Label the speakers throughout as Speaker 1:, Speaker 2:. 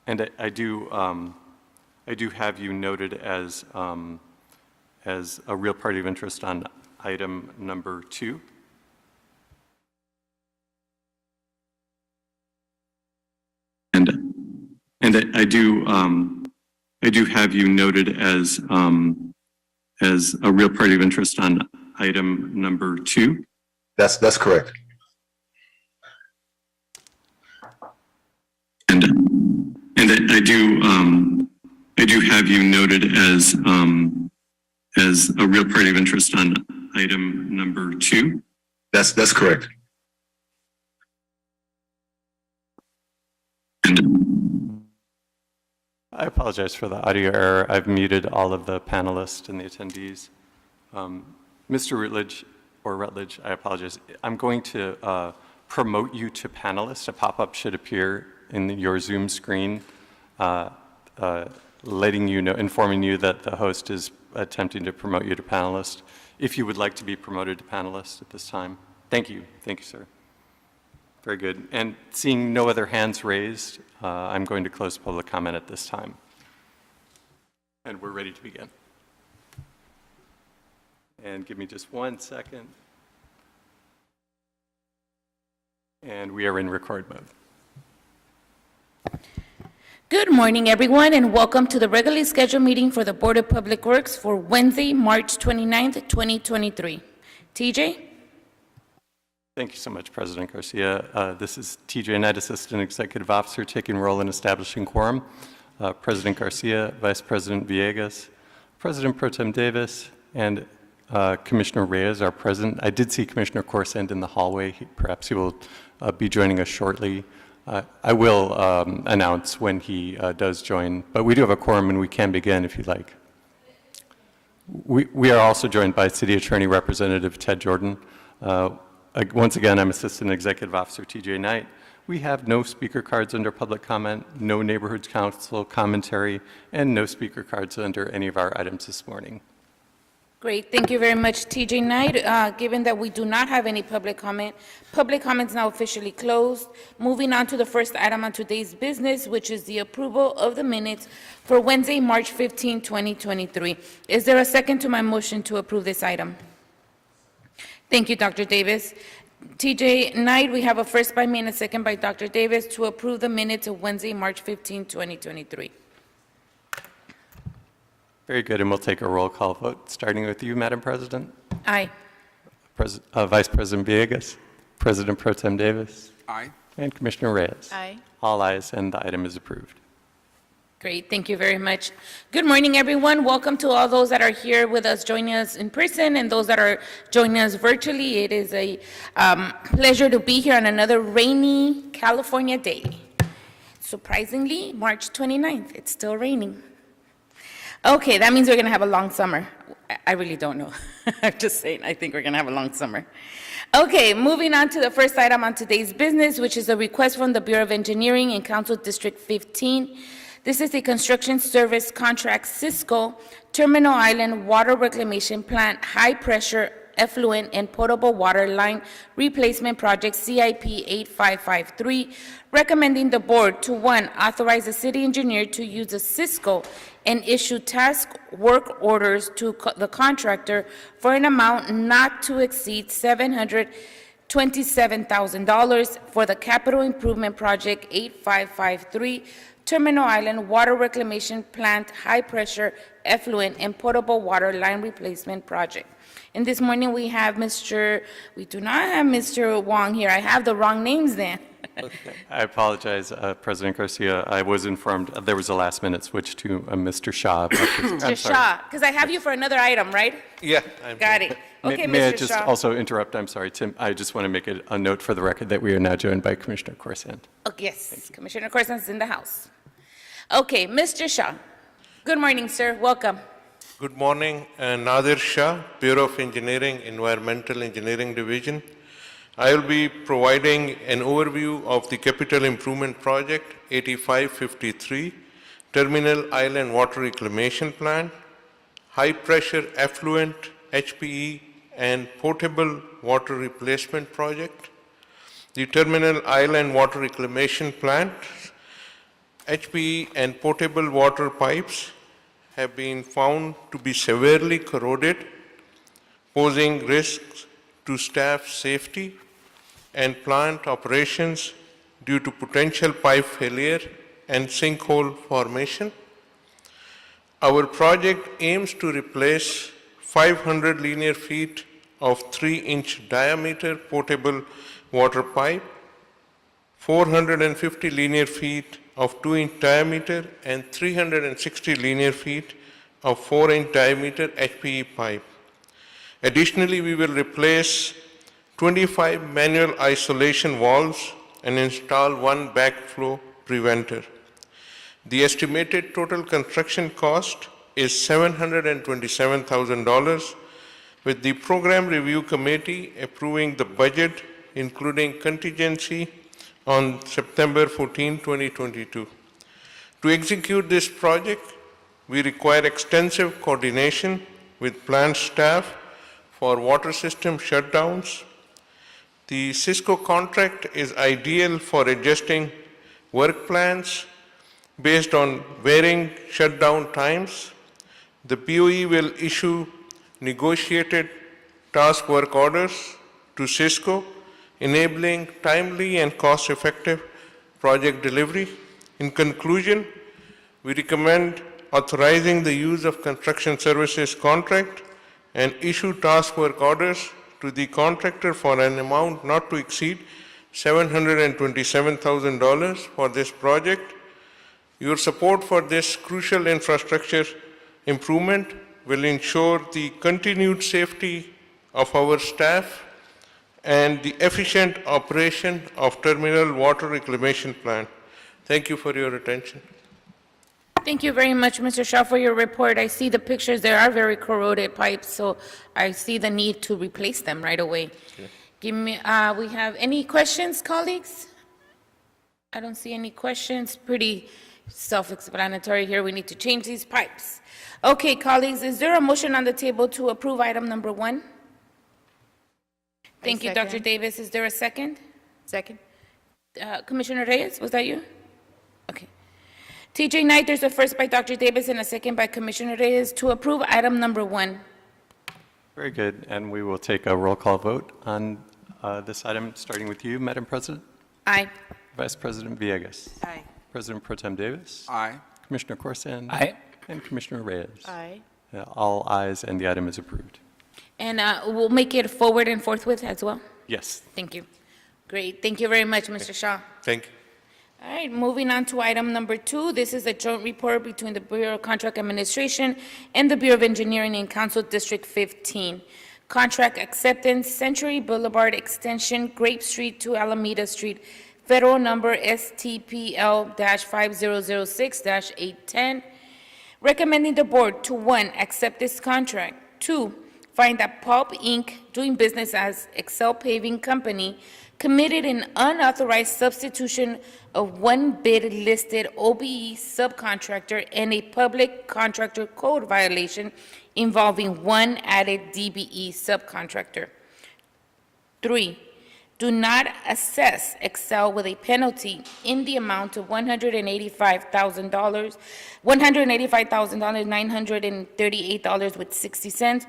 Speaker 1: And I do have you noted as a real party of interest on item number 2. And I do have you noted as a real party of interest on item number 2.
Speaker 2: That's correct.
Speaker 1: And I do have you noted as a real party of interest on item number 2.
Speaker 2: That's correct.
Speaker 1: And I apologize for the audio error. I've muted all of the panelists and the attendees. Mr. Rutledge, I apologize. I'm going to promote you to panelist. A pop-up should appear in your Zoom screen, letting you know, informing you that the host is attempting to promote you to panelist. If you would like to be promoted to panelist at this time. Thank you, sir. Very good. And seeing no other hands raised, I'm going to close public comment at this time. And we're ready to begin. And give me just 1 second. And we are in record mode.
Speaker 3: Good morning, everyone, and welcome to the regularly scheduled meeting for the Board of Public Works for Wednesday, March 29th, 2023. TJ?
Speaker 1: Thank you so much, President Garcia. This is TJ Knight, Assistant Executive Officer, taking role in establishing quorum. President Garcia, Vice President Villegas, President Pro Tem Davis, and Commissioner Reyes are present. I did see Commissioner Corsand in the hallway. Perhaps he will be joining us shortly. I will announce when he does join, but we do have a quorum and we can begin if you'd like. We are also joined by City Attorney Representative Ted Jordan. Once again, I'm Assistant Executive Officer TJ Knight. We have no speaker cards under public comment, no Neighborhood Council commentary, and no speaker cards under any of our items this morning.
Speaker 3: Great. Thank you very much, TJ Knight. Given that we do not have any public comment is now officially closed. Moving on to the first item on today's business, which is the approval of the minutes for Wednesday, March 15, 2023. Is there a second to my motion to approve this item? Thank you, Dr. Davis. TJ Knight, we have a first by me and a second by Dr. Davis to approve the minutes of Wednesday, March 15, 2023.
Speaker 1: Very good, and we'll take a roll call vote, starting with you, Madam President.
Speaker 3: Aye.
Speaker 1: Vice President Villegas, President Pro Tem Davis.
Speaker 4: Aye.
Speaker 1: And Commissioner Reyes.
Speaker 3: Aye.
Speaker 1: All ayes, and the item is approved.
Speaker 3: Great, thank you very much. Good morning, everyone. Welcome to all those that are here with us, joining us in person, and those that are joining us virtually. It is a pleasure to be here on another rainy California day. Surprisingly, March 29th, it's still raining. Okay, that means we're going to have a long summer. I really don't know. I'm just saying, I think we're going to have a long summer. Okay, moving on to the first item on today's business, which is a request from the Bureau of Engineering in Council District 15. This is the construction service contract Cisco Terminal Island Water Reclamation Plant High Pressure Effluent and Potable Water Line Replacement Project CIP 8553, recommending the board to 1, authorize the city engineer to use a Cisco and issue task work orders to the contractor for an amount not to exceed $727,000 for the capital improvement project 8553, Terminal Island Water Reclamation Plant High Pressure Effluent and Potable Water Line Replacement Project. And this morning we do not have Mr. Wong here. I have the wrong names then.
Speaker 1: Okay. I apologize, President Garcia. I was informed there was a last-minute switch to Mr. Shaw.
Speaker 3: Mr. Shaw, because I have you for another item, right?
Speaker 4: Yeah.
Speaker 3: Got it. Okay,
Speaker 1: May I
Speaker 3: Mr.
Speaker 1: just
Speaker 3: Shaw.
Speaker 1: also interrupt? I'm sorry, Tim. I just want to make a note for the record that we are now joined by Commissioner Corsand.
Speaker 3: Oh, yes, Commissioner Corsand is in the house. Okay, Mr. Shaw. Good morning, sir. Welcome.
Speaker 5: Good morning, Nadir Shah, Bureau of Engineering, Environmental Engineering Division. I will be providing an overview of the Capital Improvement Project 8553, Terminal Island Water Reclamation Plant, High Pressure Effluent, HPE, and Potable Water Replacement Project. The Terminal Island Water Reclamation Plant HPE and potable water pipes have been found to be severely corroded, posing risks to staff safety and plant operations due to potential pipe failure and sinkhole formation. Our project aims to replace 500 linear feet of 3-inch diameter potable water pipe, 450 linear feet of 2-inch diameter, and 360 linear feet of 4-inch diameter HPE pipe. Additionally, we will replace 25 manual isolation valves and install 1 backflow preventer. The estimated total construction cost is $727,000, with the Program Review Committee approving the budget, including contingency, on September 14, 2022. To execute this project, we require extensive coordination with plant staff for water system shutdowns. The Cisco contract is ideal for adjusting work plans based on varying shutdown times. The BOE will issue negotiated task work orders to Cisco, enabling timely and cost-effective project delivery. In conclusion, we recommend authorizing the use of construction services contract and issue task work orders to the contractor for an amount not to exceed $727,000 for this project. Your support for this crucial infrastructure improvement will ensure the continued safety of our staff and the efficient operation of terminal water reclamation plant. Thank you for your attention.
Speaker 3: Thank you very much, Mr. Shaw, for your report. I see the pictures. There are very corroded pipes, so I see the need to replace them right away.
Speaker 5: Okay.
Speaker 3: We have any questions, colleagues? I don't see any questions. Pretty self-explanatory here. We need to change these pipes. Okay, colleagues, is there a motion on the table to approve item number 1? Thank you, Dr. Davis. Is there a second?
Speaker 4: Second.
Speaker 3: Commissioner Reyes, was that you? Okay. TJ Knight, there's a first by Dr. Davis and a second by Commissioner Reyes to approve item number 1.
Speaker 1: Very good, and we will take a roll call vote on this item, starting with you, Madam President.
Speaker 3: Aye.
Speaker 1: Vice President Villegas.
Speaker 4: Aye.
Speaker 1: President Pro Tem Davis.
Speaker 6: Aye.
Speaker 1: Commissioner Corson.
Speaker 6: Aye.
Speaker 1: And Commissioner Reyes.
Speaker 4: Aye.
Speaker 1: All ayes, and the item is approved.
Speaker 3: And we'll make it forward and forthwith as well.
Speaker 1: Yes.
Speaker 3: Thank you. Great. Thank you very much, Mr. Shaw.
Speaker 5: Thank you.
Speaker 3: All right, moving on to item number 2. This is a joint report between the Bureau of Contract Administration and the Bureau of Engineering in Council District 15. Contract acceptance, Century Boulevard Extension, Grape Street to Alameda Street, federal number STPL-5006-810. Recommending the board to 1, accept this contract, 2, find that Pulp Inc., doing business as Excel Paving Company, committed an unauthorized substitution of one bid-listed OBE subcontractor and a public contractor code violation involving one added DBE subcontractor. 3, do not assess Excel with a penalty in the amount of $185,938.60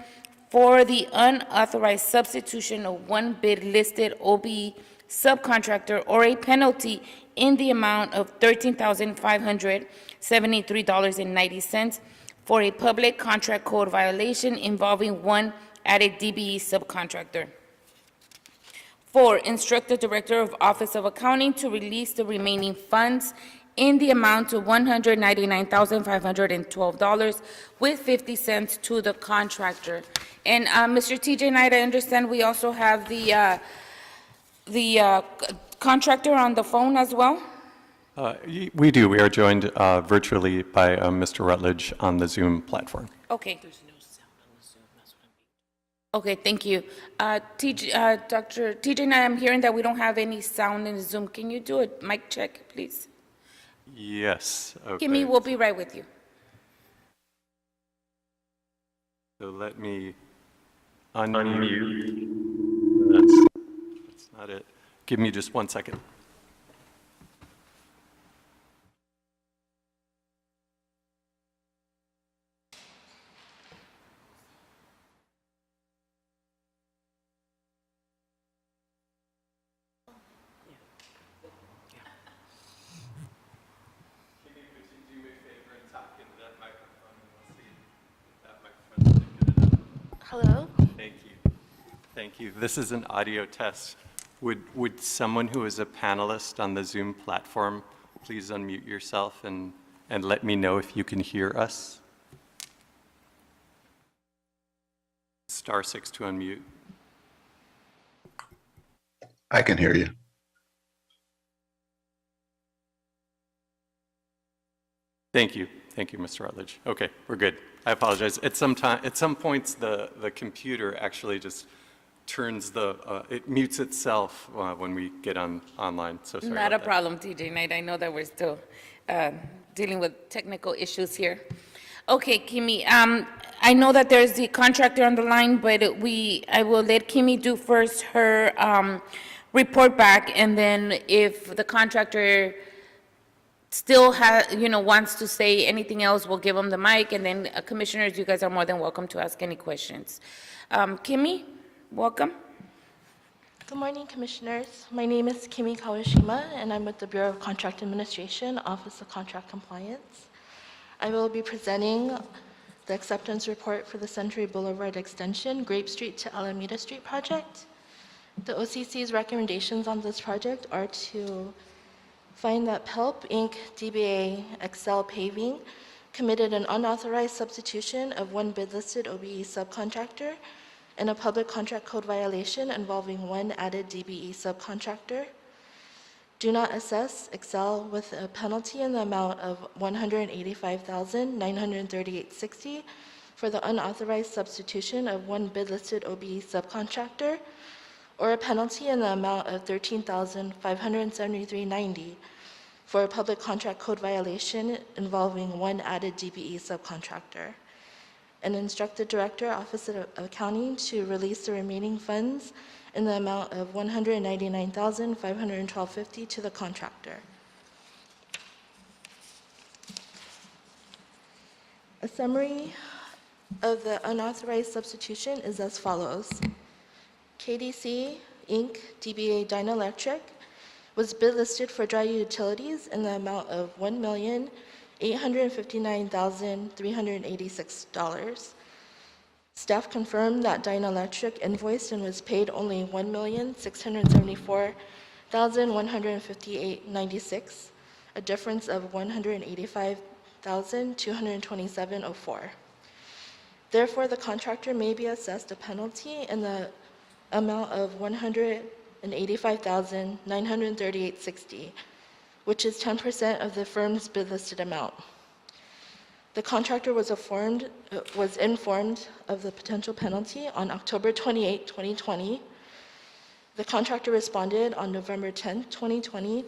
Speaker 3: for the unauthorized substitution of one bid-listed OBE subcontractor, or a penalty in the amount of $13,573.90 for a public contract code violation involving one added DBE subcontractor. 4, instruct the Director of Office of Accounting to release the remaining funds in the amount of $199,512.50 to the contractor. And Mr. TJ Knight, I understand we also have the contractor on the phone as well?
Speaker 1: We do. We are joined virtually by Mr. Rutledge on the Zoom platform.
Speaker 3: Okay. There's no sound on the Zoom. That's what I'm Okay, thank you. Dr. TJ Knight, I'm hearing that we don't have any sound in the Zoom. Can you do a mic check, please?
Speaker 1: Yes. Okay.
Speaker 3: Kimmy, we'll be right with you.
Speaker 1: So let me unmute. That's not it. Give me just 1 second.
Speaker 4: Hello.
Speaker 1: Thank you. Thank you. This is an audio test. Would someone who is a panelist on the Zoom platform please unmute yourself and let me know if you can hear us? *6 to unmute.
Speaker 2: I can hear you.
Speaker 1: Thank you. Thank you, Mr. Rutledge. Okay, we're good. I apologize. At some points, the computer actually just turns it mutes itself when we get online. So sorry
Speaker 3: Not a
Speaker 1: about that.
Speaker 3: problem, TJ Knight. I know that we're still dealing with technical issues here. Okay, Kimi, I know that there's the contractor on the line, but I will let Kimi do first her report back, and then if the contractor still wants to say anything else, we'll give him the mic, and then commissioners, you guys are more than welcome to ask any questions. Kimi, welcome.
Speaker 4: Good morning, Commissioners. My name is Kimi Kawashima, and I'm with the Bureau of Contract Administration, Office of Contract Compliance. I will be presenting the acceptance report for the Century Boulevard Extension, Grape Street to Alameda Street project. The OCC's recommendations on this project are to find that PELP Inc., DBA Excel Paving committed an unauthorized substitution of one bid-listed OBE subcontractor and a public contract code violation involving one added DBE subcontractor. Do not assess Excel with a penalty in the amount of $185,938.60 for the unauthorized substitution of one bid-listed OBE subcontractor, or a penalty in the amount of $13,573.90 for a public contract code violation involving one added DBE subcontractor, and instruct the Director, Office of Accounting, to release the remaining funds in the amount of $199,512.50 to the contractor. A summary of the unauthorized substitution is as follows. KDC Inc., DBA Dynalectric, was bid listed for dry utilities in the amount of $1,859,386. Staff confirmed that Dynalectric invoiced and was paid only $1,674,158.96, a difference of $185,227.04. Therefore, the contractor may be assessed a penalty in the amount of $185,938.60, which is 10% of the firm's bid listed amount. The contractor was informed of the potential penalty on October 28, 2020. The contractor responded on November 10, 2020,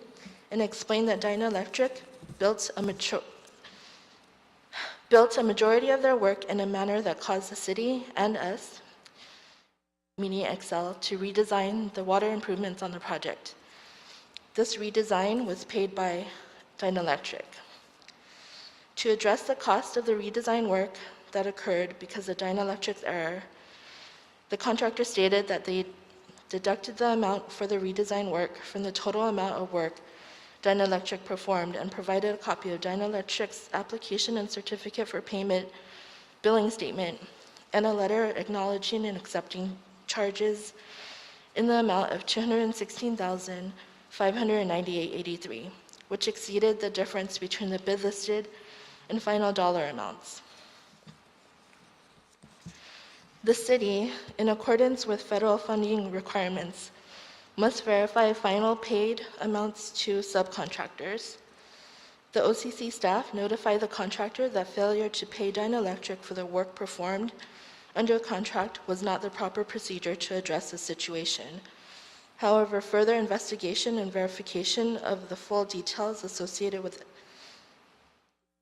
Speaker 4: and explained that Dynalectric built a majority of their work in a manner that caused the city and us, meaning Excel, to redesign the water improvements on the project. This redesign was paid by Dynalectric. To address the cost of the redesign work that occurred because of Dynalectric's error, the contractor stated that they deducted the amount for the redesign work from the total amount of work Dynalectric performed and provided a copy of Dynalectric's application and certificate for payment, billing statement, and a letter acknowledging and accepting charges in the amount of $216,598.83, which exceeded the difference between the bid listed and final dollar amounts. The city, in accordance with federal funding requirements, must verify final paid amounts to subcontractors. The OCC staff notified the contractor that failure to pay Dynalectric for the work performed under contract was not the proper procedure to address the situation. However, further investigation and verification of the full details associated with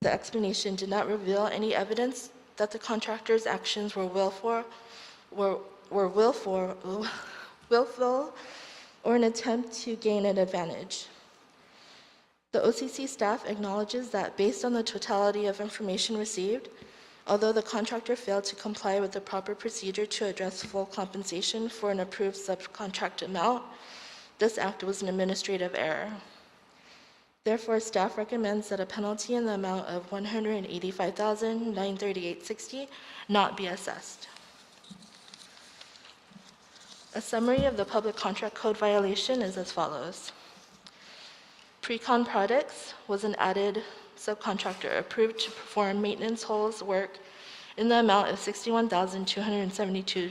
Speaker 4: the explanation did not reveal any evidence that the contractor's actions were willful or an attempt to gain an advantage. The OCC staff acknowledges that based on the totality of information received, although the contractor failed to comply with the proper procedure to address full compensation for an approved subcontract amount, this act was an administrative error. Therefore, staff recommends that a penalty in the amount of $185,938.60 not be assessed. A summary of the public contract code violation is as follows. Precon Products was an added subcontractor approved to perform maintenance holes work in the amount of $61,272.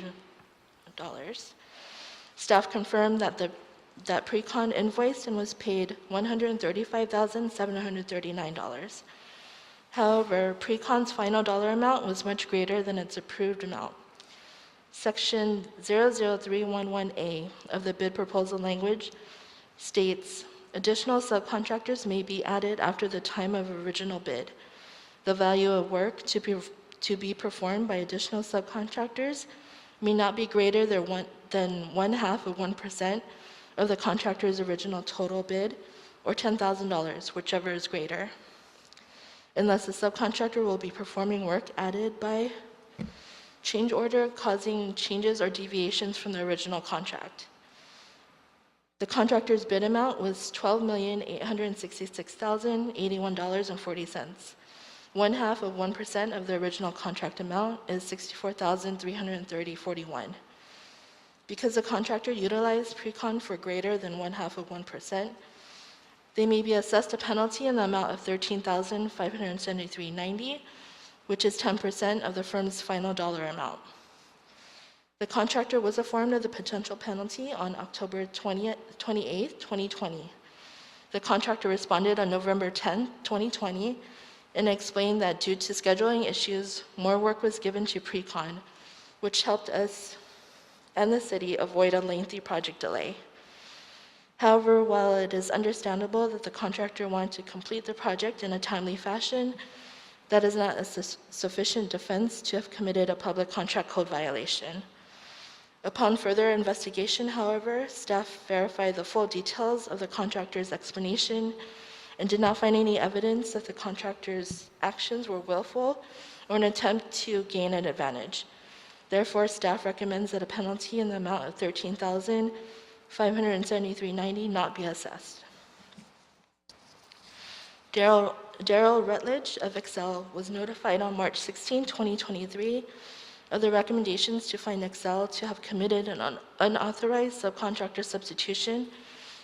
Speaker 4: Staff confirmed that Precon invoiced and was paid $135,739. However, Precon's final dollar amount was much greater than its approved amount. Section 00311A of the bid proposal language states, additional subcontractors may be added after the time of original bid. The value of work to be performed by additional subcontractors may not be greater than 0.5% of the contractor's original total bid, or $10,000, whichever is greater, unless the subcontractor will be performing work added by change order causing changes or deviations from the original contract. The contractor's bid amount was $12,866,081.40. 0.5% of the original contract amount is $64,330.41. Because the contractor utilized Precon for greater than 0.5%, they may be assessed a penalty in the amount of $13,573.90, which is 10% of the firm's final dollar amount. The contractor was informed of the potential penalty on October 28, 2020. The contractor responded on November 10, 2020, and explained that due to scheduling issues, more work was given to Precon, which helped us and the city avoid a lengthy project delay. However, while it is understandable that the contractor wanted to complete the project in a timely fashion, that is not a sufficient defense to have committed a public contract code violation. Upon further investigation, however, staff verified the full details of the contractor's explanation and did not find any evidence that the contractor's actions were willful or an attempt to gain an advantage. Therefore, staff recommends that a penalty in the amount of $13,573.90 not be assessed. Daryl Rutledge of Excel was notified on March 16, 2023 of the recommendations to find Excel to have committed an unauthorized subcontractor substitution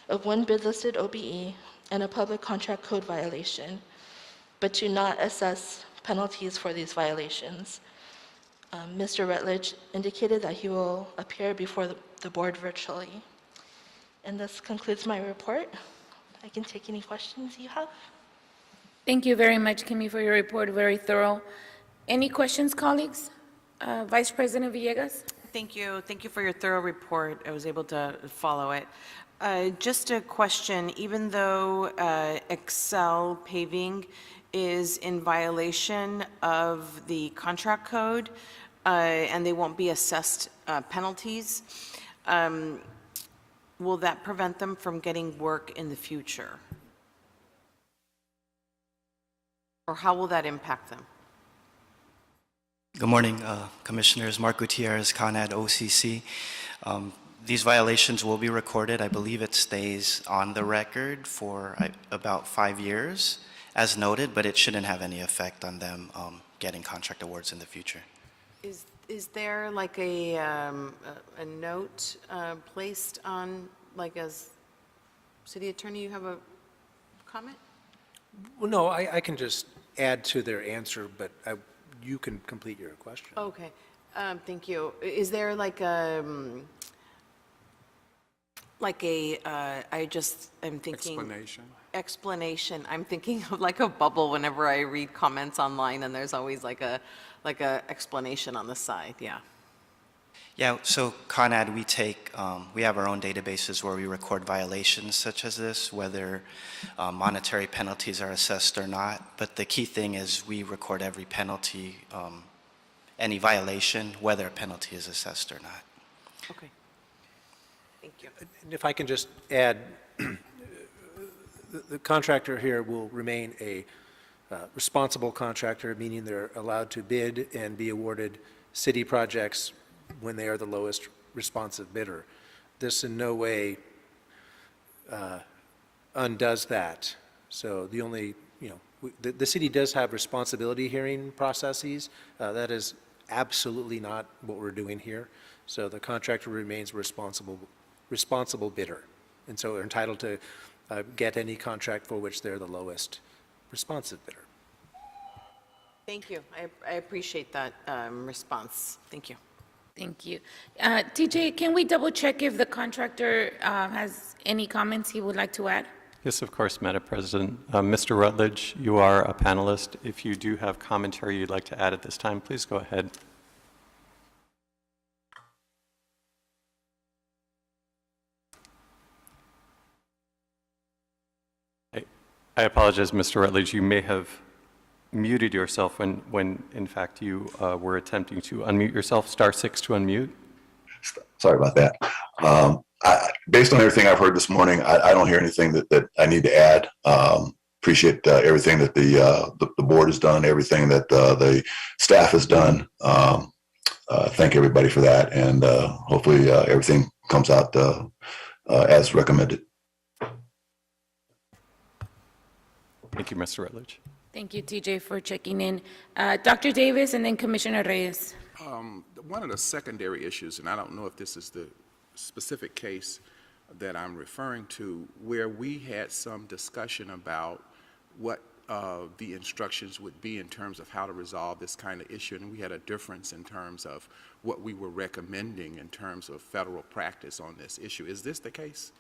Speaker 4: of one bid-listed OBE and a public contract code violation, but to not assess penalties for these violations. Mr. Rutledge indicated that he will appear before the board virtually. And this concludes my report. I can take any questions you have.
Speaker 3: Thank you very much, Kimmy, for your report, very thorough. Any questions, colleagues? Vice President Villegas?
Speaker 6: Thank you. Thank you for your thorough report. I was able to follow it. Just a question, even though Excel Paving is in violation of the contract code and they won't be assessed penalties, will that prevent them from getting work in the future? Or how will that impact them?
Speaker 7: Good morning, Commissioners. Mark Gutierrez, ConAd OCC. These violations will be recorded. I believe it stays on the record for about 5 years, as noted, but it shouldn't have any effect on them getting contract awards in the future.
Speaker 6: Is there like a note placed on, like, as city attorney, you have a comment?
Speaker 8: Well, no, I can just add to their answer, but you can complete your question.
Speaker 6: Okay, thank you. Is there like I'm thinking. Explanation. I'm thinking of like a bubble whenever I read comments online, and there's always like a explanation on the side, yeah.
Speaker 7: Yeah, so ConAd, we have our own databases where we record violations such as this, whether monetary penalties are assessed or not. But the key thing is we record every penalty, any violation, whether a penalty is assessed or not.
Speaker 6: Okay. Thank you.
Speaker 8: And if I can just add, the contractor here will remain a responsible contractor, meaning they're allowed to bid and be awarded city projects when they are the lowest responsive bidder. This in no way undoes that. So the only, the city does have responsibility hearing processes. That is absolutely not what we're doing here. So the contractor remains responsible bidder. And so are entitled to get any contract for which they're the lowest responsive bidder.
Speaker 6: Thank you. I appreciate that response. Thank you.
Speaker 3: Thank you. TJ, can we double check if the contractor has any comments he would like to add?
Speaker 1: Yes, of course, Madam President. Mr. Rutledge, you are a panelist. If you do have commentary you'd like to add at this time, please go ahead. I apologize, Mr. Rutledge. You may have muted yourself when in fact, you were attempting to unmute yourself. Star 6 to unmute.
Speaker 2: Sorry about that. Based on everything I've heard this morning, I don't hear anything that I need to add. Appreciate everything that the board has done, everything that the staff has done. Thank everybody for that, and hopefully everything comes out as recommended.
Speaker 1: Thank you, Mr. Rutledge.
Speaker 3: Thank you, TJ, for checking in. Dr. Davis and then Commissioner Reyes.
Speaker 9: One of the secondary issues, and I don't know if this is the specific case that I'm referring to, where we had some discussion about what the instructions would be in terms of how to resolve this kind of issue, and we had a difference in terms of what we were recommending in terms of federal practice on this issue. Is this the case?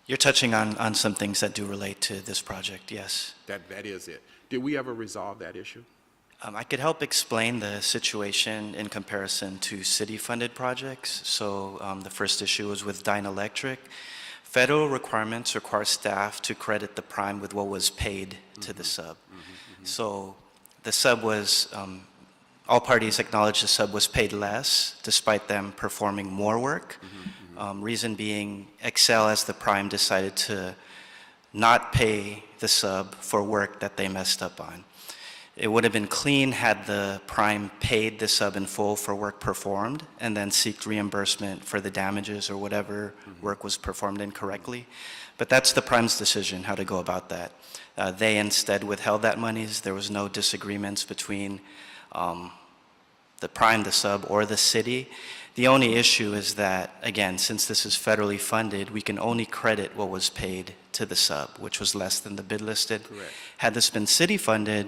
Speaker 7: You're touching on some things that do relate to this project, yes.
Speaker 9: That is it. Did we ever resolve that issue?
Speaker 7: I could help explain the situation in comparison to city-funded projects. So the first issue was with Dynalectric. Federal requirements require staff to credit the prime with what was paid to the sub. So the sub was, all parties acknowledged the sub was paid less despite them performing more work. Reason being, Excel as the prime decided to not pay the sub for work that they messed up on. It would have been clean had the prime paid the sub in full for work performed and then seeked reimbursement for the damages or whatever work was performed incorrectly. But that's the prime's decision how to go about that. They instead withheld that monies. There was no disagreements between the prime, the sub, or the city. The only issue is that, again, since this is federally funded, we can only credit what was paid to the sub, which was less than the bid listed.
Speaker 9: Correct.
Speaker 7: Had this been city funded,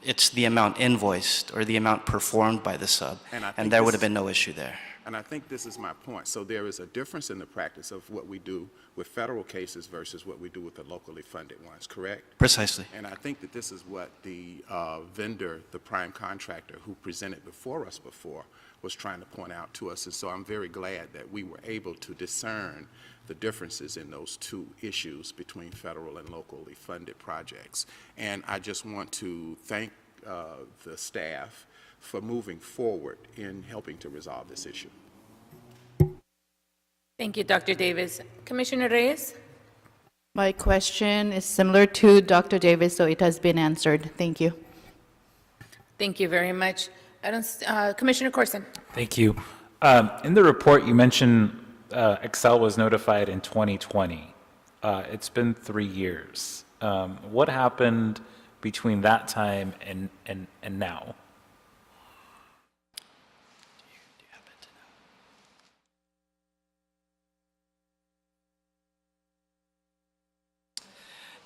Speaker 7: it's the amount invoiced or the amount performed by the sub, and there would have been no issue there.
Speaker 9: And I think this is my point. So there is a difference in the practice of what we do with federal cases versus what we do with the locally funded ones, correct?
Speaker 7: Precisely.
Speaker 9: And I think that this is what the vendor, the prime contractor who presented before us before, was trying to point out to us. And so I'm very glad that we were able to discern the differences in those two issues between federal and locally funded projects. And I just want to thank the staff for moving forward in helping to resolve this issue.
Speaker 3: Thank you, Dr. Davis. Commissioner Reyes?
Speaker 10: My question is similar to Dr. Davis, so it has been answered. Thank you.
Speaker 3: Thank you very much. Commissioner Corson?
Speaker 11: Thank you. In the report, you mentioned Excel was notified in 2020. It's been 3 years. What happened between that time and now?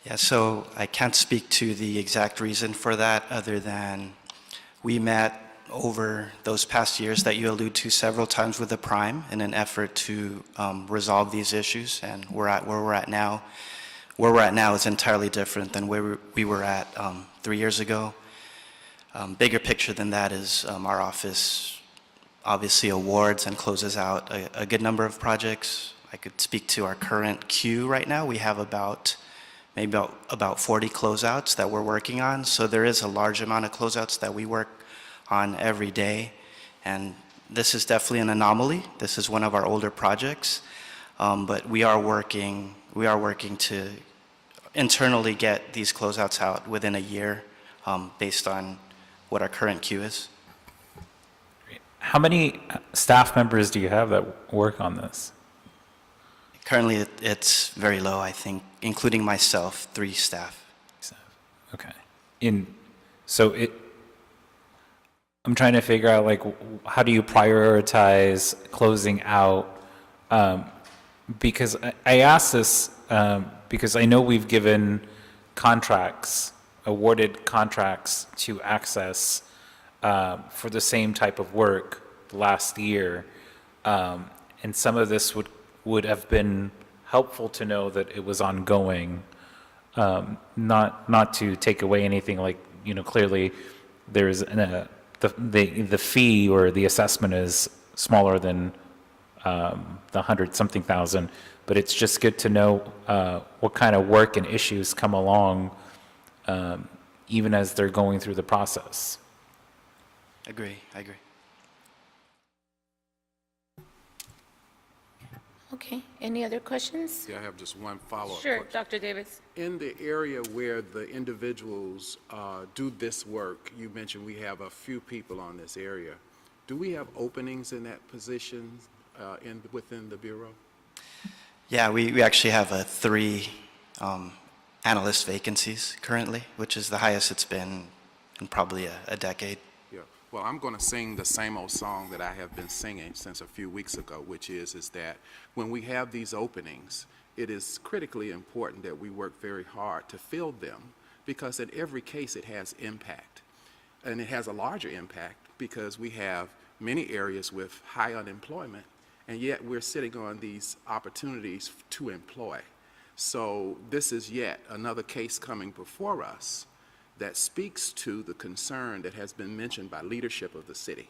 Speaker 7: Yeah, so I can't speak to the exact reason for that other than we met over those past years that you allude to several times with the prime in an effort to resolve these issues, and where we're at now. Where we're at now is entirely different than where we were at 3 years ago. Bigger picture than that is our office obviously awards and closes out a good number of projects. I could speak to our current queue right now. We have maybe about 40 closeouts that we're working on. So there is a large amount of closeouts that we work on every day. And this is definitely an anomaly. This is one of our older projects. But we are working to internally get these closeouts out within a year based on what our current queue is.
Speaker 11: How many staff members do you have that work on this?
Speaker 7: Currently, it's very low, I think, including myself, 3 staff.
Speaker 11: Okay. So I'm trying to figure out, like, how do you prioritize closing out? Because I ask this because I know we've given contracts, awarded contracts to Access for the same type of work last year. And some of this would have been helpful to know that it was ongoing, not to take away anything, like, clearly there's the fee or the assessment is smaller than the 100-something thousand, but it's just good to know what kind of work and issues come along even as they're going through the process.
Speaker 7: I agree.
Speaker 3: Okay, any other questions?
Speaker 9: Yeah, I have just one follow-up.
Speaker 3: Sure,
Speaker 9: question.
Speaker 3: Dr. Davis.
Speaker 9: In the area where the individuals do this work, you mentioned we have a few people on this area. Do we have openings in that position within the Bureau?
Speaker 7: Yeah, we actually have 3 analyst vacancies currently, which is the highest it's been in probably a decade.
Speaker 9: Yeah. Well, I'm going to sing the same old song that I have been singing since a few weeks ago, which is that when we have these openings, it is critically important that we work very hard to fill them, because in every case it has impact. And it has a larger impact because we have many areas with high unemployment, and yet we're sitting on these opportunities to employ. So this is yet another case coming before us that speaks to the concern that has been mentioned by leadership of the city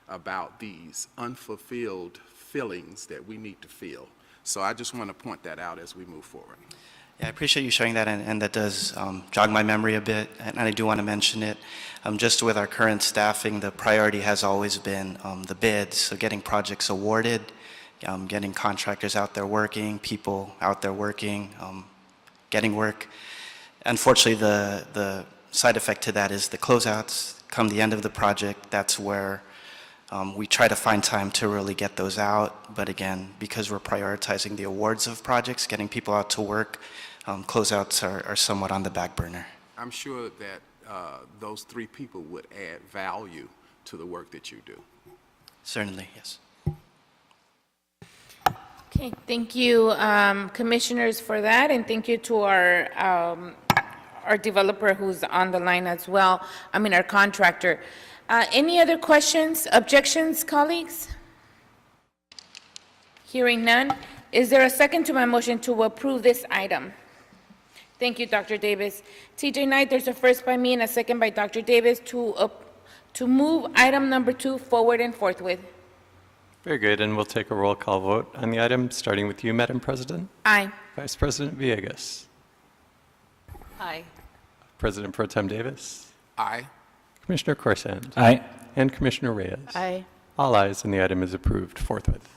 Speaker 9: about these unfulfilled fillings that we need to fill. So I just want to point that out as we move forward.
Speaker 7: Yeah, I appreciate you sharing that, and that does jog my memory a bit, and I do want to mention it. Just with our current staffing, the priority has always been the bids, so getting projects awarded, getting contractors out there working, people out there working, getting work. Unfortunately, the side effect to that is the closeouts. Come the end of the project, that's where we try to find time to really get those out. But again, because we're prioritizing the awards of projects, getting people out to work, closeouts are somewhat on the back burner.
Speaker 9: I'm sure that those 3 people would add value to the work that you do.
Speaker 7: Certainly, yes.
Speaker 3: Okay, thank you, commissioners, for that, and thank you to our developer who's on the line as well, our contractor. Any other questions, objections, colleagues? Hearing none, is there a second to my motion to approve this item? Thank you, Dr. Davis. TJ Knight, there's a first by me and a second by Dr. Davis to move item number 2 forward and forthwith.
Speaker 1: Very good, and we'll take a roll call vote on the item, starting with you, Madam President.
Speaker 3: Aye.
Speaker 1: Vice President Villegas.
Speaker 6: Aye.
Speaker 1: President Pro Tem Davis.
Speaker 9: Aye.
Speaker 1: Commissioner Corsand.
Speaker 11: Aye.
Speaker 1: And Commissioner Reyes.
Speaker 10: Aye.
Speaker 1: All ayes, and the item is approved forthwith.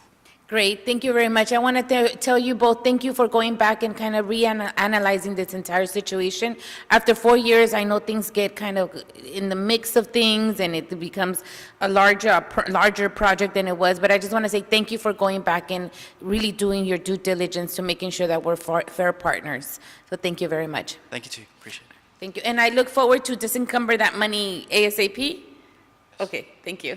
Speaker 3: Great, thank you very much. I want to tell you both, thank you for going back and kind of reanalyzing this entire situation. After 4 years, I know things get kind of in the mix of things, and it becomes a larger project than it was. But I just want to say thank you for going back and really doing your due diligence to making sure that we're fair partners. So thank you very much.
Speaker 7: Thank you, too. Appreciate it.
Speaker 3: Thank you, and I look forward to disencumber that money ASAP. Okay, thank you.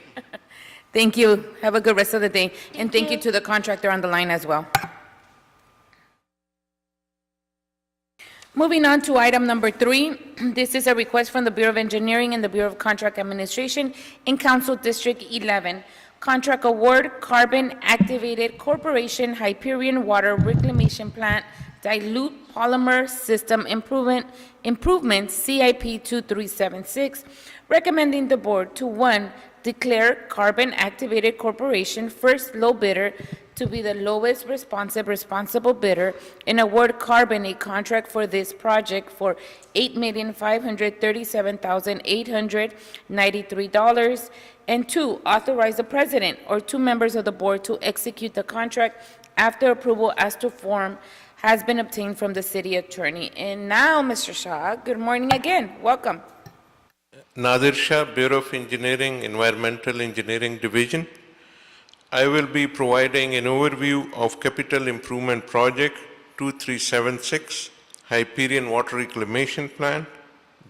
Speaker 3: Thank you. Have a good rest of the day. And thank you to the contractor on the line as well. Moving on to item number 3. This is a request from the Bureau of Engineering and the Bureau of Contract Administration in Council District 11. Contract award, Carbon Activated Corporation Hyperion Water Reclamation Plant Dilute Polymer System Improvement CIP 2376, recommending the board to 1, declare Carbon Activated Corporation first low bidder to be the lowest responsible bidder and award Carbon a contract for this project for $8,537,893. And 2, authorize the president or 2 members of the board to execute the contract after approval as to form has been obtained from the city attorney. And now, Mr. Shah, good morning again. Welcome.
Speaker 5: Nadir Shah, Bureau of Engineering, Environmental Engineering Division. I will be providing an overview of Capital Improvement Project 2376, Hyperion Water Reclamation Plant,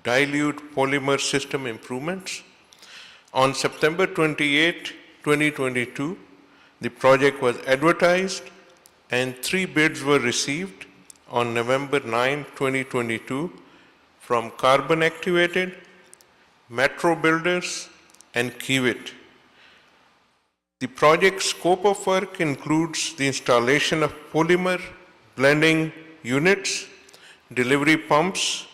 Speaker 5: Dilute Polymer System Improvements. On September 28, 2022, the project was advertised and 3 bids were received on November 9, 2022 from Carbon Activated, Metro Builders, and Kiewit. The project scope of work includes the installation of polymer blending units, delivery pumps,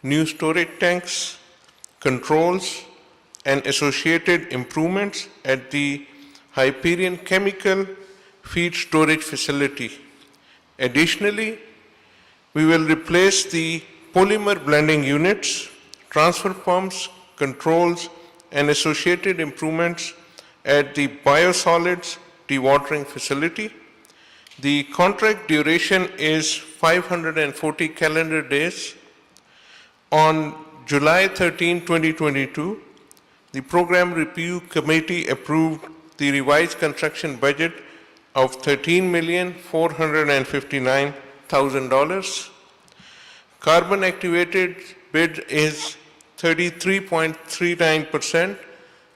Speaker 5: new storage tanks, controls, and associated improvements at the Hyperion Chemical Feed Storage Facility. Additionally, we will replace the polymer blending units, transfer pumps, controls, and associated improvements at the biosolids dewatering facility. The contract duration is 540 calendar days. On July 13, 2022, the Program Review Committee approved the revised construction budget of $13,459,000. Carbon Activated bid is 33.39%,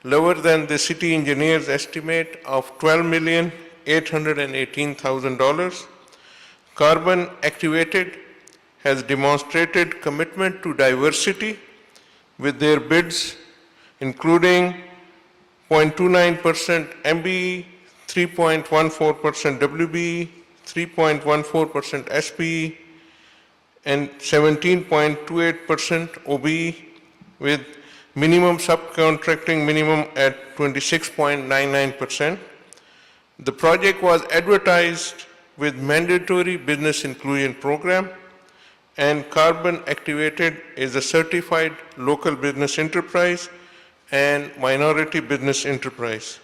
Speaker 5: lower than the city engineer's estimate of $12,818,000. Carbon Activated has demonstrated commitment to diversity with their bids, including 0.29% MBE, 3.14% WBE, 3.14% SPE, and 17.28% OBE, with minimum subcontracting minimum at 26.99%. The project was advertised with mandatory business inclusion program, and Carbon Activated is a certified local business enterprise and minority business enterprise.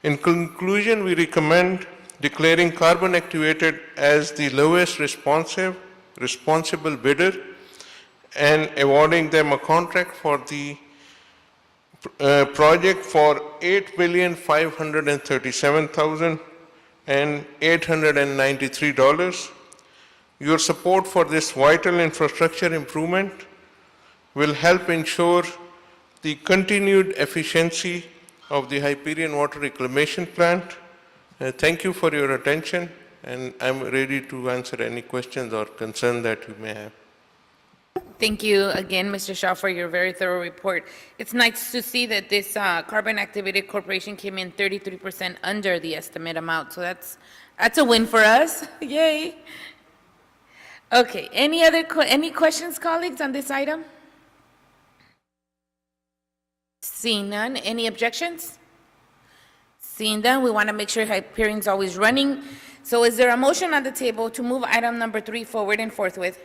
Speaker 5: In conclusion, we recommend declaring Carbon Activated as the lowest responsible bidder and awarding them a contract for the project for $8,537,893. Your support for this vital infrastructure improvement will help ensure the continued efficiency of the Hyperion Water Reclamation Plant. Thank you for your attention, and I'm ready to answer any questions or concerns that you may have.
Speaker 3: Thank you again, Mr. Shaw, for your very thorough report. It's nice to see that this Carbon Activated Corporation came in 33% under the estimate amount, so that's a win for us. Yay. Okay, any questions, colleagues, on this item? Seeing none, any objections? Seeing none, we want to make sure Hyperion's always running. So is there a motion on the table to move item number 3 forward and forthwith?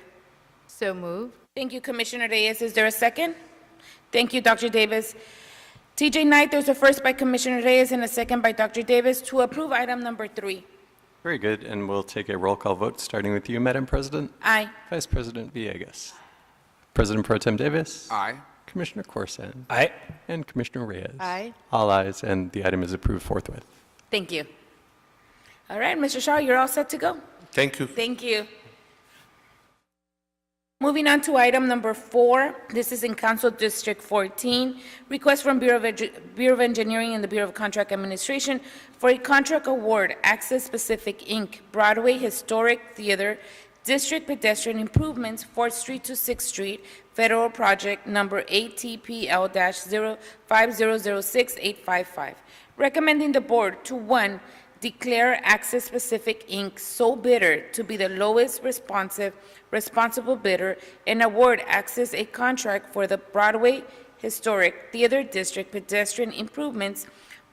Speaker 10: So move.
Speaker 3: Thank you, Commissioner Reyes. Is there a second? Thank you, Dr. Davis. TJ Knight, there's a first by Commissioner Reyes and a second by Dr. Davis to approve item number 3.
Speaker 1: Very good, and we'll take a roll call vote, starting with you, Madam President.
Speaker 3: Aye.
Speaker 1: Vice President Villegas. President Pro Tem Davis.
Speaker 9: Aye.
Speaker 1: Commissioner Corson.
Speaker 11: Aye.
Speaker 1: And Commissioner Reyes.
Speaker 10: Aye.
Speaker 1: All ayes, and the item is approved forthwith.
Speaker 3: Thank you. All right, Mr. Shaw, you're all set to go.
Speaker 5: Thank you.
Speaker 3: Thank you. Moving on to item number 4, this is in Council District 14, request from Bureau of Engineering and the Bureau of Contract Administration for a contract award, Access Pacific, Inc., Broadway Historic Theater, District Pedestrian Improvements, 4th Street to 6th Street, Federal Project Number ATPL-05006-855. Recommending the Board to 1, declare Access Pacific, Inc., sole bidder to be the lowest responsible bidder and award Access a contract for the Broadway Historic Theater District Pedestrian Improvements,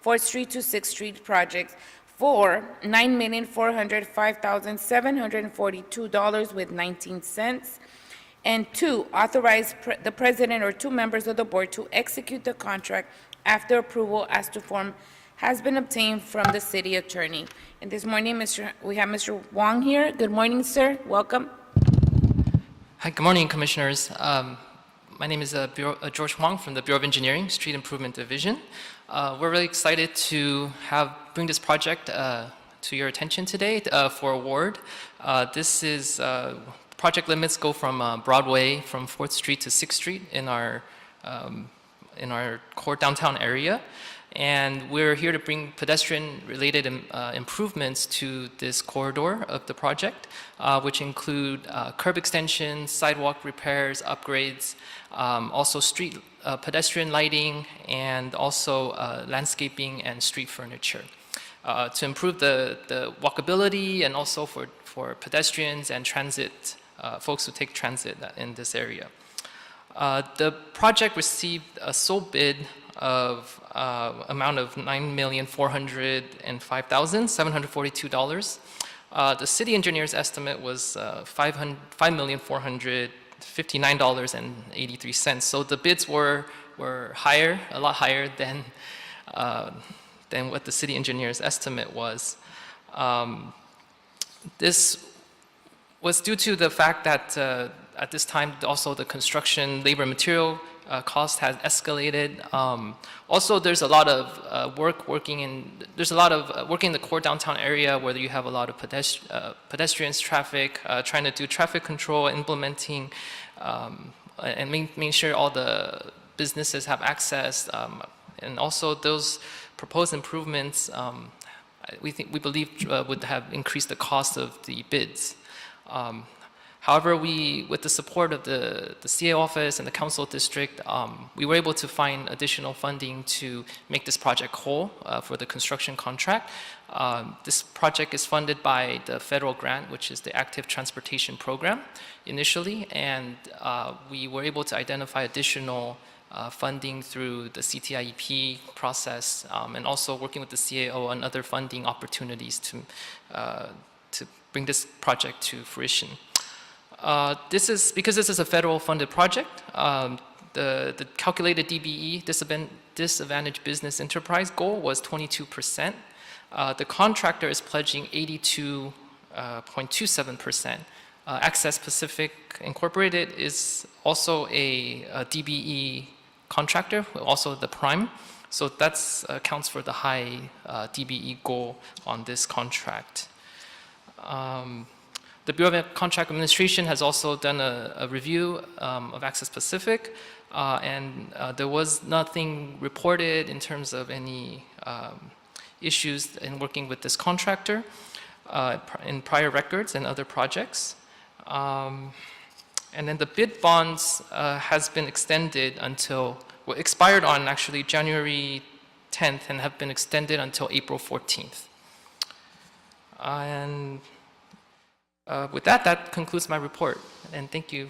Speaker 3: 4th Street to 6th Street projects for $9,405,742.19. And 2, authorize the President or 2 members of the Board to execute the contract after approval as to form has been obtained from the City Attorney. And this morning, we have Mr. Wong here. Good morning, sir. Welcome.
Speaker 12: Hi, good morning, Commissioners. My name is George Huang from the Bureau of Engineering, Street Improvement Division. We're really excited to bring this project to your attention today for award. This is project limits go from Broadway from 4th Street to 6th Street in our in our core downtown area. And we're here to bring pedestrian-related improvements to this corridor of the project, which include curb extensions, sidewalk repairs, upgrades, also street pedestrian lighting, and also landscaping and street furniture to improve the walkability and also for pedestrians and transit, folks who take transit in this area. The project received a sole bid of amount of $9,405,742. The city engineer's estimate was $5,459.83. So the bids were higher, a lot higher than what the city engineer's estimate was. This was due to the fact that at this time also the construction labor material cost has escalated. Also, there's a lot of working in the core downtown area where you have a lot of pedestrians, traffic, trying to do traffic control, implementing, and making sure all the businesses have access, and also those proposed improvements, we believe would have increased the cost of the bids. However, with the support of the CA office and the council district, we were able to find additional funding to make this project whole for the construction contract. This project is funded by the federal grant, which is the Active Transportation Program initially, and we were able to identify additional funding through the CTIEP process, and also working with the CAO on other funding opportunities to bring this project to fruition. Because this is a federal funded project, the calculated DBE, disadvantaged business enterprise goal, was 22%. The contractor is pledging 82.27%. Access Pacific Incorporated is also a DBE contractor, also the prime. So that accounts for the high DBE goal on this contract. The Bureau of Contract Administration has also done a review of Access Pacific, and there was nothing reported in terms of any issues in working with this contractor in prior records and other projects. And then the bid bonds has been extended until, well, expired on actually January 10th and have been extended until April 14th. And with that concludes my report, and thank you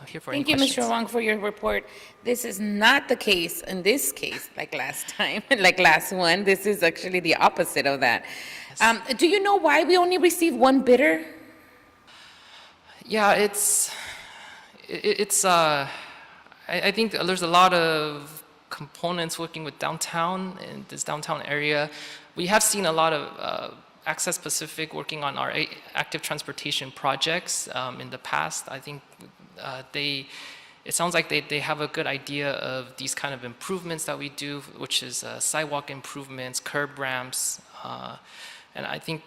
Speaker 12: here for any questions.
Speaker 3: Thank you, Mr. Wong, for your report. This is not the case in this case, like last time, like last one. This is actually the opposite of that. Yes. Do you know why we only received one bidder?
Speaker 12: Yeah, I think there's a lot of components working with downtown, in this downtown area. We have seen a lot of Access Pacific working on our active transportation projects in the past. I think it sounds like they have a good idea of these kind of improvements that we do, which is sidewalk improvements, curb ramps, and I think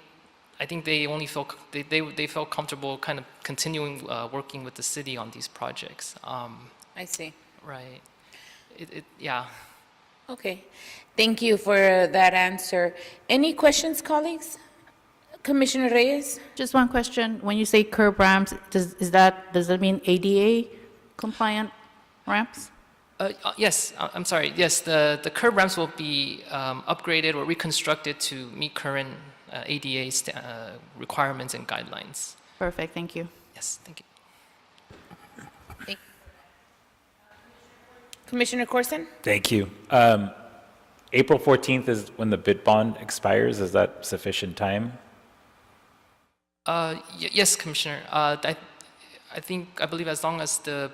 Speaker 12: they only feel they felt comfortable kind of continuing working with the city on these projects.
Speaker 3: I see.
Speaker 12: Right. Yeah.
Speaker 3: Okay. Thank you for that answer. Any questions, colleagues? Commissioner Reyes?
Speaker 10: Just one question. When you say curb ramps, does that mean ADA compliant ramps?
Speaker 12: Yes, I'm sorry. Yes, the curb ramps will be upgraded or reconstructed to meet current ADA requirements and guidelines.
Speaker 10: Perfect. Thank you.
Speaker 12: Yes, thank you.
Speaker 3: Commissioner Corson?
Speaker 11: Thank you. April 14th is when the bid bond expires. Is that sufficient time?
Speaker 12: Yes, Commissioner. I believe as long as the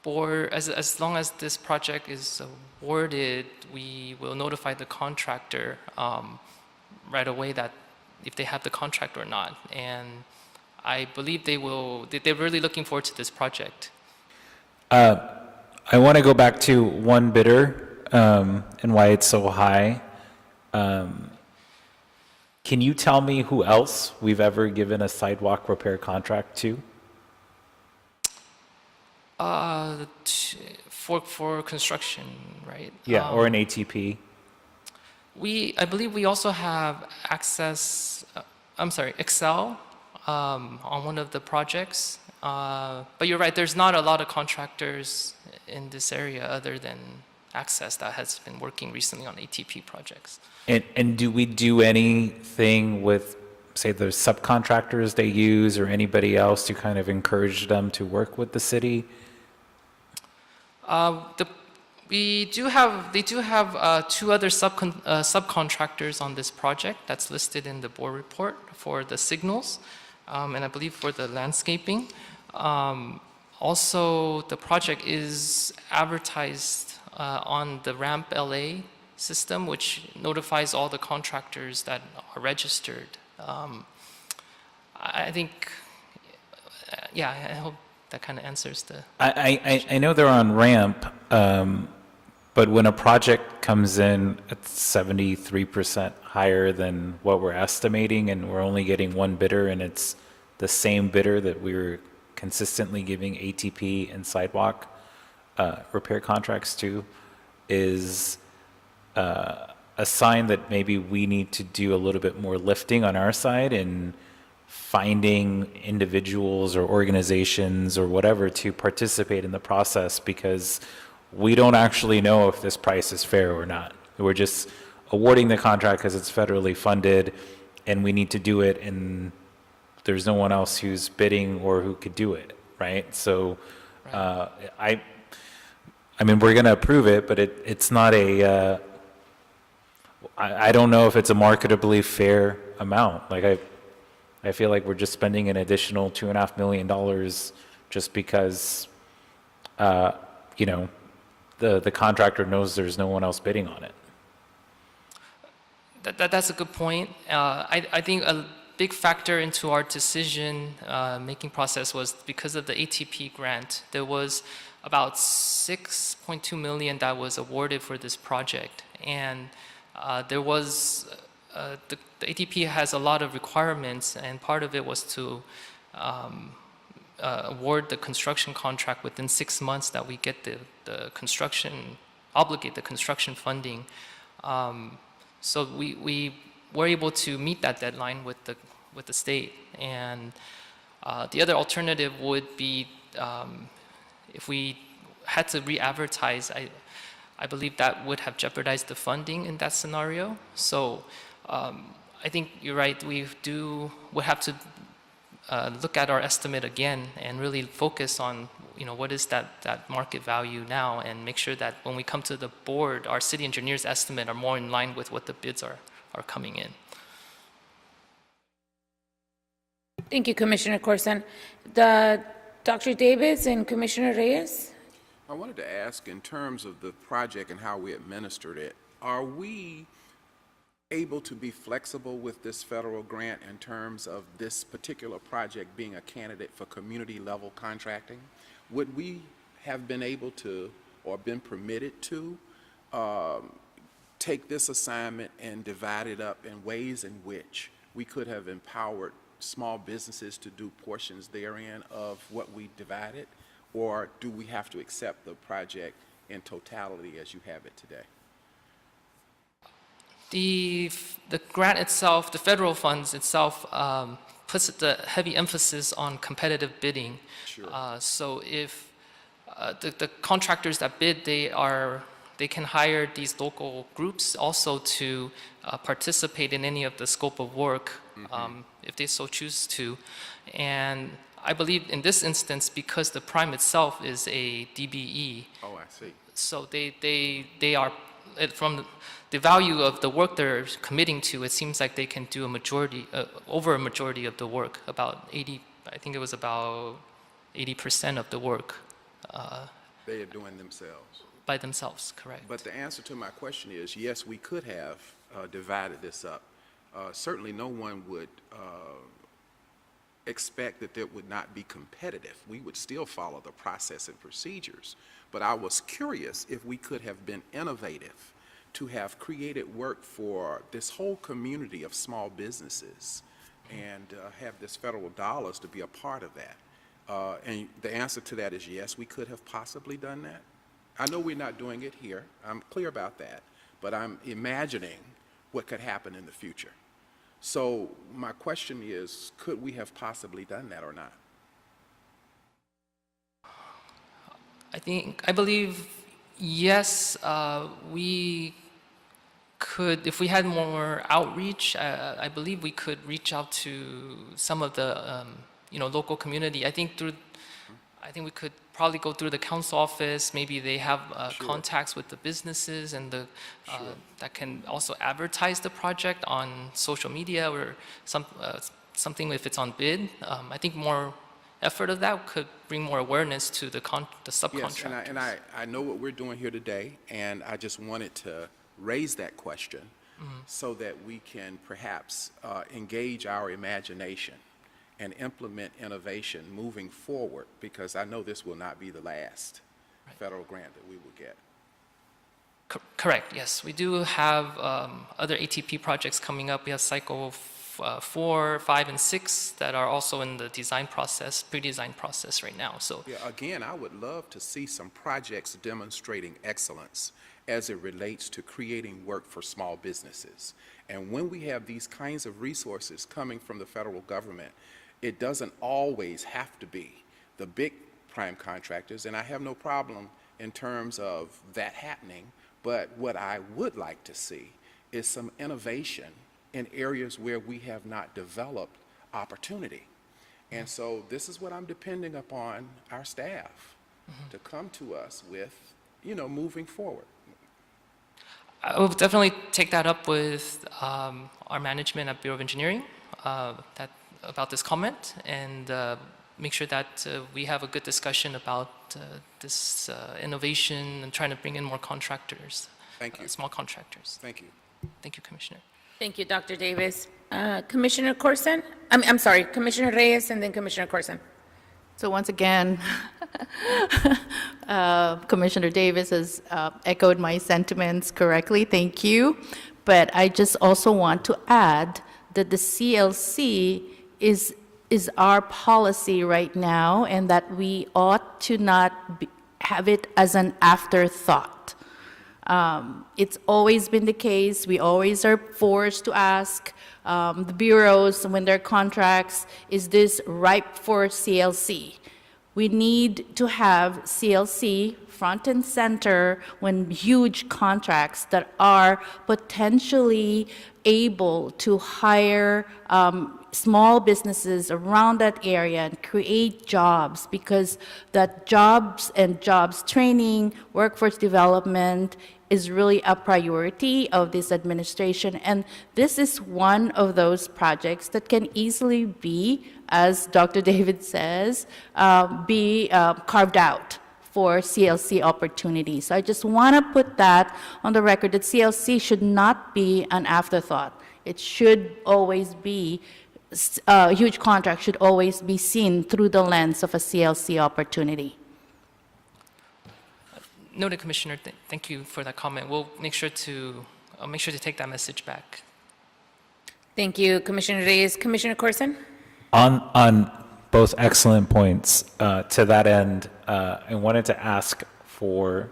Speaker 12: board, as long as this project is awarded, we will notify the contractor right away that if they have the contract or not. And I believe they will. They're really looking forward to this project.
Speaker 11: I want to go back to one bidder and why it's so high. Can you tell me who else we've ever given a sidewalk repair contract to?
Speaker 12: For construction, right?
Speaker 11: Yeah, or an ATP.
Speaker 12: I believe we also have Excel on one of the projects. But you're right, there's not a lot of contractors in this area other than Access that has been working recently on ATP projects.
Speaker 11: And do we do anything with, say, the subcontractors they use or anybody else to kind of encourage them to work with the city?
Speaker 12: They do have two other subcontractors on this project that's listed in the board report for the signals, and I believe for the landscaping. Also, the project is advertised on the RAMP LA system, which notifies all the contractors that are registered. I think, yeah, I hope that kind of answers the...
Speaker 11: I know they're on RAMP, but when a project comes in at 73% higher than what we're estimating, and we're only getting one bidder, and it's the same bidder that we were consistently giving ATP and sidewalk repair contracts to, is a sign that maybe we need to do a little bit more lifting on our side and finding individuals or organizations or whatever to participate in the process, because we don't actually know if this price is fair or not. We're just awarding the contract because it's federally funded and we need to do it, and there's no one else who's bidding or who could do it, right? So I mean, we're going to approve it, but it's not a, I don't know if it's a marketably fair amount. Like, I feel like we're just spending an additional $2.5 million just because, you know, the contractor knows there's no one else bidding on it.
Speaker 12: That's a good point. I think a big factor into our decision making process was because of the ATP grant. There was about $6.2 million that was awarded for this project, and there was the ATP has a lot of requirements, and part of it was to award the construction contract within 6 months that we get the construction, obligate the construction funding. So we were able to meet that deadline with the state, and the other alternative would be if we had to re-advertise. I believe that would have jeopardized the funding in that scenario. So I think you're right. We'll have to look at our estimate again and really focus on, you know, what is that market value now, and make sure that when we come to the board, our city engineer's estimate are more in line with what the bids are coming in.
Speaker 3: Thank you, Commissioner Corson. Dr. Davis and Commissioner Reyes?
Speaker 9: I wanted to ask, in terms of the project and how we administered it, are we able to be flexible with this federal grant in terms of this particular project being a candidate for community level contracting? Would we have been able to, or been permitted to, take this assignment and divide it up in ways in which we could have empowered small businesses to do portions therein of what we divided? Or do we have to accept the project in totality as you have it today?
Speaker 12: The grant itself, the federal funds itself, puts the heavy emphasis on competitive bidding.
Speaker 9: Sure.
Speaker 12: So if the contractors that bid, they can hire these local groups also to participate in any of the scope of work, if they so choose to. And I believe in this instance, because the prime itself is a DBE.
Speaker 9: Oh, I see.
Speaker 12: So they are, from the value of the work they're committing to, it seems like they can do over a majority of the work, about 80, I think it was about 80% of the work.
Speaker 9: They are doing themselves.
Speaker 12: By themselves, correct.
Speaker 9: But the answer to my question is, yes, we could have divided this up. Certainly no one would expect that it would not be competitive. We would still follow the process and procedures. But I was curious if we could have been innovative to have created work for this whole community of small businesses and have this federal dollars to be a part of that. And the answer to that is yes, we could have possibly done that. I know we're not doing it here. I'm clear about that. But I'm imagining what could happen in the future. So my question is, could we have possibly done that or not?
Speaker 12: I believe, yes, we could, if we had more outreach, I believe we could reach out to some of the, local community. I think we could probably go through the council office. Maybe they have contacts with the businesses and that can also advertise the project on social media or something if it's on bid. I think more effort of that could bring more awareness to the subcontractors.
Speaker 9: Yes, and I know what we're doing here today, and I just wanted to raise that question so that we can perhaps engage our imagination and implement innovation moving forward, because I know this will not be the last federal grant that we will get.
Speaker 12: Correct, yes. We do have other ATP projects coming up. We have cycle 4, 5, and 6 that are also in the design process, pre-design process right now. So
Speaker 9: Yeah, again, I would love to see some projects demonstrating excellence as it relates to creating work for small businesses. And when we have these kinds of resources coming from the federal government, it doesn't always have to be the big prime contractors, and I have no problem in terms of that happening, but what I would like to see is some innovation in areas where we have not developed opportunity. And so this is what I'm depending upon our staff to come to us with, moving forward.
Speaker 12: I will definitely take that up with our management at Bureau of Engineering about this comment, and make sure that we have a good discussion about this innovation and trying to bring in more contractors.
Speaker 9: Thank you.
Speaker 12: Small contractors.
Speaker 9: Thank you.
Speaker 12: Thank you, Commissioner.
Speaker 3: Thank you, Dr. Davis. Commissioner Corson? I'm sorry, Commissioner Reyes and then Commissioner Corson.
Speaker 10: So once again, Commissioner Davis has echoed my sentiments correctly. Thank you. But I just also want to add that the CLC is our policy right now, and that we ought to not have it as an afterthought. It's always been the case. We always are forced to ask the bureaus when their contracts, is this ripe for CLC? We need to have CLC front and center when huge contracts that are potentially able to hire small businesses around that area and create jobs, because that jobs and jobs training, workforce development is really a priority of this administration. And this is one of those projects that can easily be, as Dr. David says, be carved out for CLC opportunities. So I just want to put that on the record, that CLC should not be an afterthought. It should always be, a huge contract should always be seen through the lens of a CLC opportunity.
Speaker 12: Noted, Commissioner. Thank you for that comment. We'll make sure to take that message back.
Speaker 3: Thank you, Commissioner Reyes. Commissioner Corson?
Speaker 11: On both excellent points, to that end, I wanted to ask for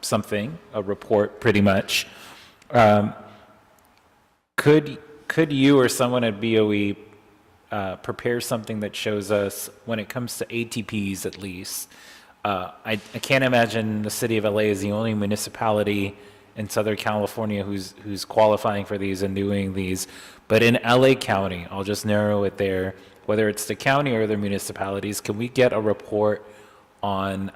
Speaker 11: something, a report pretty much. Could you or someone at BOE prepare something that shows us, when it comes to ATPs at least, I can't imagine the city of LA is the only municipality in Southern California who's qualifying for these and doing these. But in LA County, I'll just narrow it there, whether it's the county or other municipalities, can we get a report on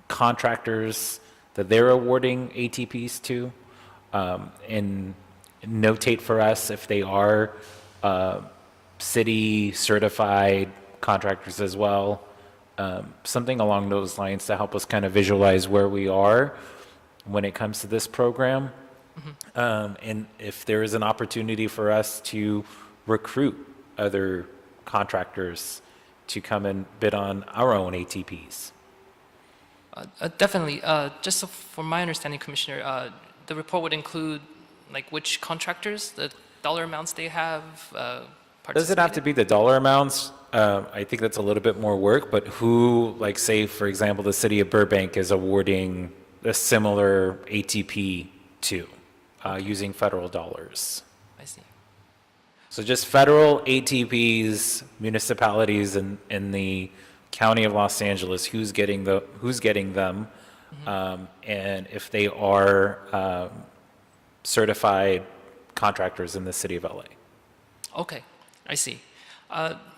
Speaker 11: contractors that they're awarding ATPs to? And notate for us if they are city certified contractors as well. Something along those lines to help us kind of visualize where we are when it comes to this program. And if there is an opportunity for us to recruit other contractors to come and bid on our own ATPs.
Speaker 12: Definitely. Just so for my understanding, Commissioner, the report would include like which contractors, the dollar amounts they have
Speaker 11: Does it have to be the dollar amounts? I think that's a little bit more work, but who, like, say, for example, the city of Burbank is awarding a similar ATP to, using federal dollars?
Speaker 12: I see.
Speaker 11: So just federal ATPs, municipalities in the county of Los Angeles, who's getting them, and if they are certified contractors in the city of LA.
Speaker 12: Okay, I see.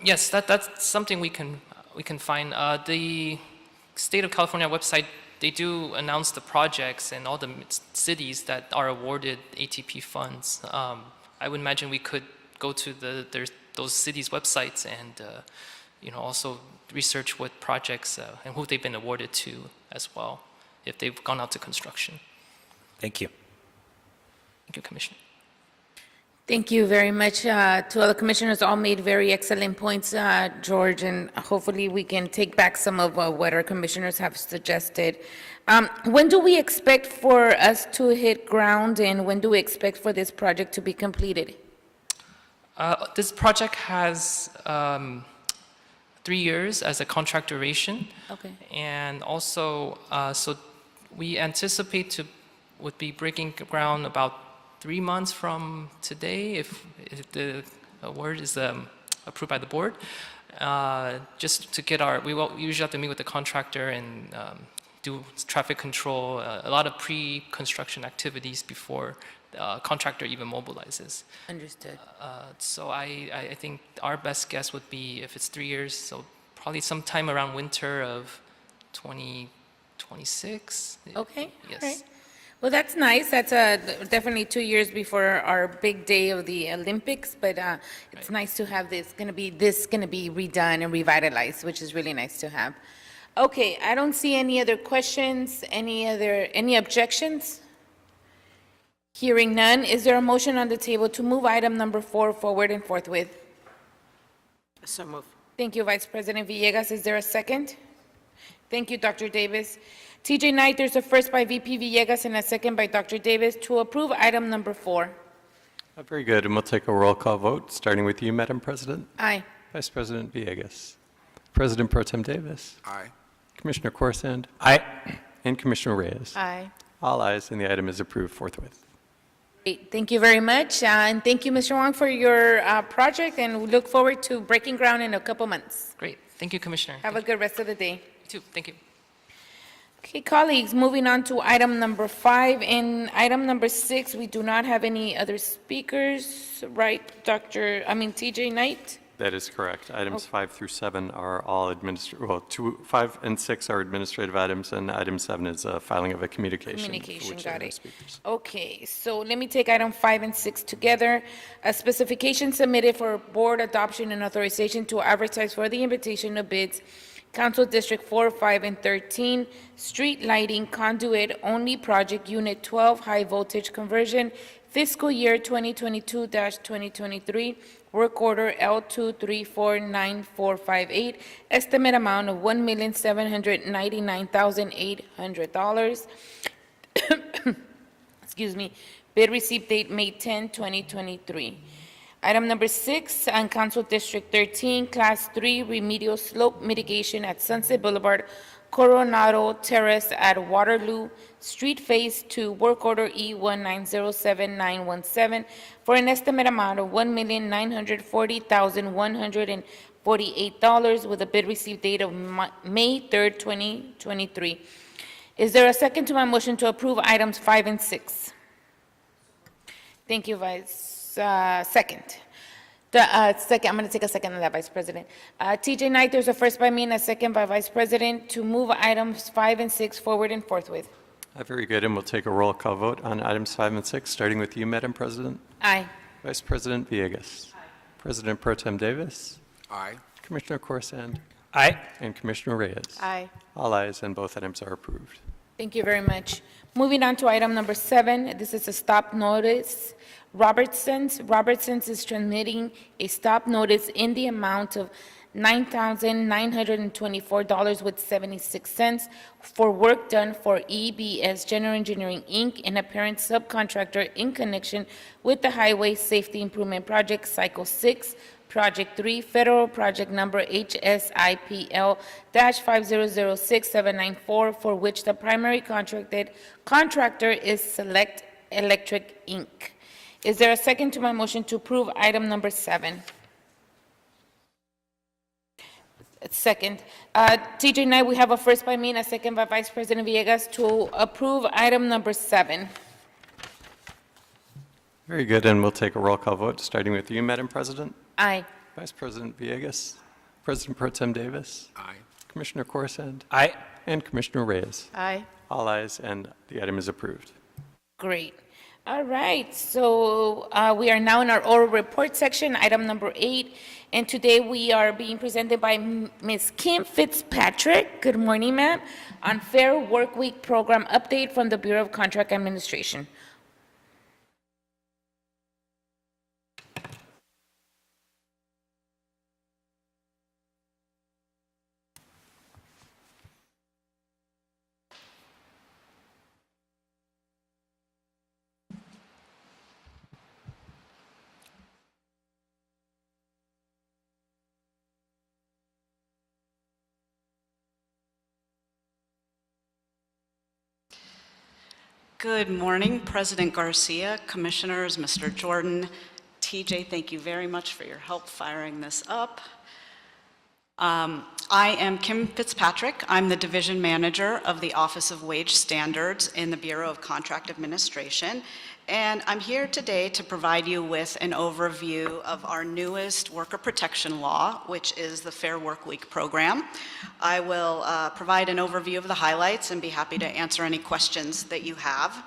Speaker 12: Yes, that's something we can find. The State of California website, they do announce the projects and all the cities that are awarded ATP funds. I would imagine we could go to those cities' websites and also research what projects and who they've been awarded to as well, if they've gone out to construction.
Speaker 11: Thank you.
Speaker 12: Thank you, Commissioner.
Speaker 3: Thank you very much to all the commissioners. All made very excellent points, George, and hopefully we can take back some of what our commissioners have suggested. When do we expect for us to hit ground, and when do we expect for this project to be completed?
Speaker 12: This project has 3 years as a contract duration.
Speaker 3: Okay.
Speaker 12: And also, so we anticipate would be breaking ground about 3 months from today if the award is approved by the board. Just to get we usually have to meet with the contractor and do traffic control, a lot of pre-construction activities before the contractor even mobilizes.
Speaker 3: Understood.
Speaker 12: So I think our best guess would be if it's 3 years, so probably sometime around winter of 2026.
Speaker 3: Okay.
Speaker 12: Yes.
Speaker 3: All right. Well, that's nice. That's definitely 2 years before our big day of the Olympics, but it's nice to have this going to be redone and revitalized, which is really nice to have. Okay, I don't see any other questions, any objections? Hearing none, is there a motion on the table to move item number 4 forward and forthwith?
Speaker 6: So move.
Speaker 3: Thank you, Vice President Villegas. Is there a second? Thank you, Dr. Davis. TJ Knight, there's a first by VP Villegas and a second by Dr. Davis to approve item number 4.
Speaker 1: Very good, and we'll take a roll call vote, starting with you, Madam President.
Speaker 3: Aye.
Speaker 1: Vice President Villegas. President Pro Tem Davis.
Speaker 9: Aye.
Speaker 1: Commissioner Corsand.
Speaker 11: Aye.
Speaker 1: And Commissioner Reyes.
Speaker 10: Aye.
Speaker 1: All ayes, and the item is approved forthwith.
Speaker 3: Great. Thank you very much, and thank you, Mr. Wong, for your project, and we look forward to breaking ground in a couple months.
Speaker 12: Great. Thank you, Commissioner.
Speaker 3: Have a good rest of the day.
Speaker 12: You too. Thank you.
Speaker 3: Okay, colleagues, moving on to item number 5. In item number 6, we do not have any other speakers, right, TJ Knight?
Speaker 1: That is correct. Items 5 through 7 are all 5 and 6 are administrative items, and item 7 is filing of a communication.
Speaker 3: Communication,
Speaker 1: for which there
Speaker 3: got
Speaker 1: are no
Speaker 3: it.
Speaker 1: speakers.
Speaker 3: Okay, so let me take item 5 and 6 together. A specification submitted for board adoption and authorization to advertise for the invitation of bids, Council District 4, 5, and 13, street lighting conduit only project unit 12, high voltage conversion, fiscal year 2022-2023, work order L2349458, estimate amount of $1,799,800. Excuse me. Bid receipt date May 10, 2023. Item number 6 on Council District 13, Class 3 remedial slope mitigation at Sunset Boulevard, Coronado Terrace at Waterloo, Street Phase 2, work order E1907917 for an estimate amount of $1,940,148 with a bid receipt date of May 3rd, 2023. Is there a second to my motion to approve items 5 and 6? Thank you, second. I'm going to take a second on that, Vice President. TJ Knight, there's a first by me and a second by Vice President to move items 5 and 6 forward and forthwith.
Speaker 1: Very good, and we'll take a roll call vote on items 5 and 6, starting with you, Madam President.
Speaker 3: Aye.
Speaker 1: Vice President Villegas. President Pro Tem Davis.
Speaker 9: Aye.
Speaker 1: Commissioner Corsand.
Speaker 11: Aye.
Speaker 1: And Commissioner Reyes.
Speaker 10: Aye.
Speaker 1: All ayes, and both items are approved.
Speaker 3: Thank you very much. Moving on to item number 7, this is a stop notice. Robertson's is transmitting a stop notice in the amount of $9,924.76 for work done for EBS General Engineering, Inc., and a parent subcontractor in connection with the Highway Safety Improvement Project Cycle 6 Project 3, Federal Project Number HSIPL-5006794, for which the primary contractor is Select Electric, Inc. Is there a second to my motion to approve item number 7? Second. TJ Knight, we have a first by me and a second by Vice President Villegas to approve item number 7.
Speaker 1: Very good, and we'll take a roll call vote, starting with you, Madam President.
Speaker 3: Aye.
Speaker 1: Vice President Villegas. President Pro Tem Davis.
Speaker 9: Aye.
Speaker 1: Commissioner Corsand.
Speaker 11: Aye.
Speaker 1: And Commissioner Reyes.
Speaker 10: Aye.
Speaker 1: All ayes, and the item is approved.
Speaker 3: Great. All right, so we are now in our oral report section, item number 8, and today we are being presented by Ms. Kim Fitzpatrick. Good morning, ma'am. On Fair Work Week program update from the Bureau of Contract Administration.
Speaker 13: Good morning, President Garcia, Commissioners, Mr. Jordan. TJ, thank you very much for your help firing this up. I am Kim Fitzpatrick. I'm the Division Manager of the Office of Wage Standards in the Bureau of Contract Administration, and I'm here today to provide you with an overview of our newest worker protection law, which is the Fair Work Week program. I will provide an overview of the highlights and be happy to answer any questions that you have.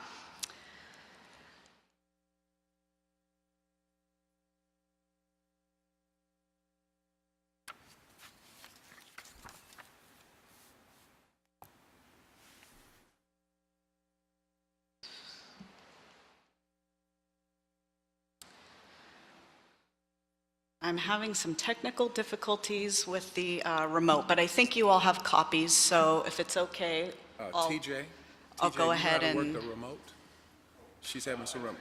Speaker 13: I'm having some technical difficulties with the remote, but I think you all have copies, so if it's okay,
Speaker 9: TJ,
Speaker 13: I'll go ahead
Speaker 9: you know how to
Speaker 13: and...
Speaker 9: work the remote? She's having some remote.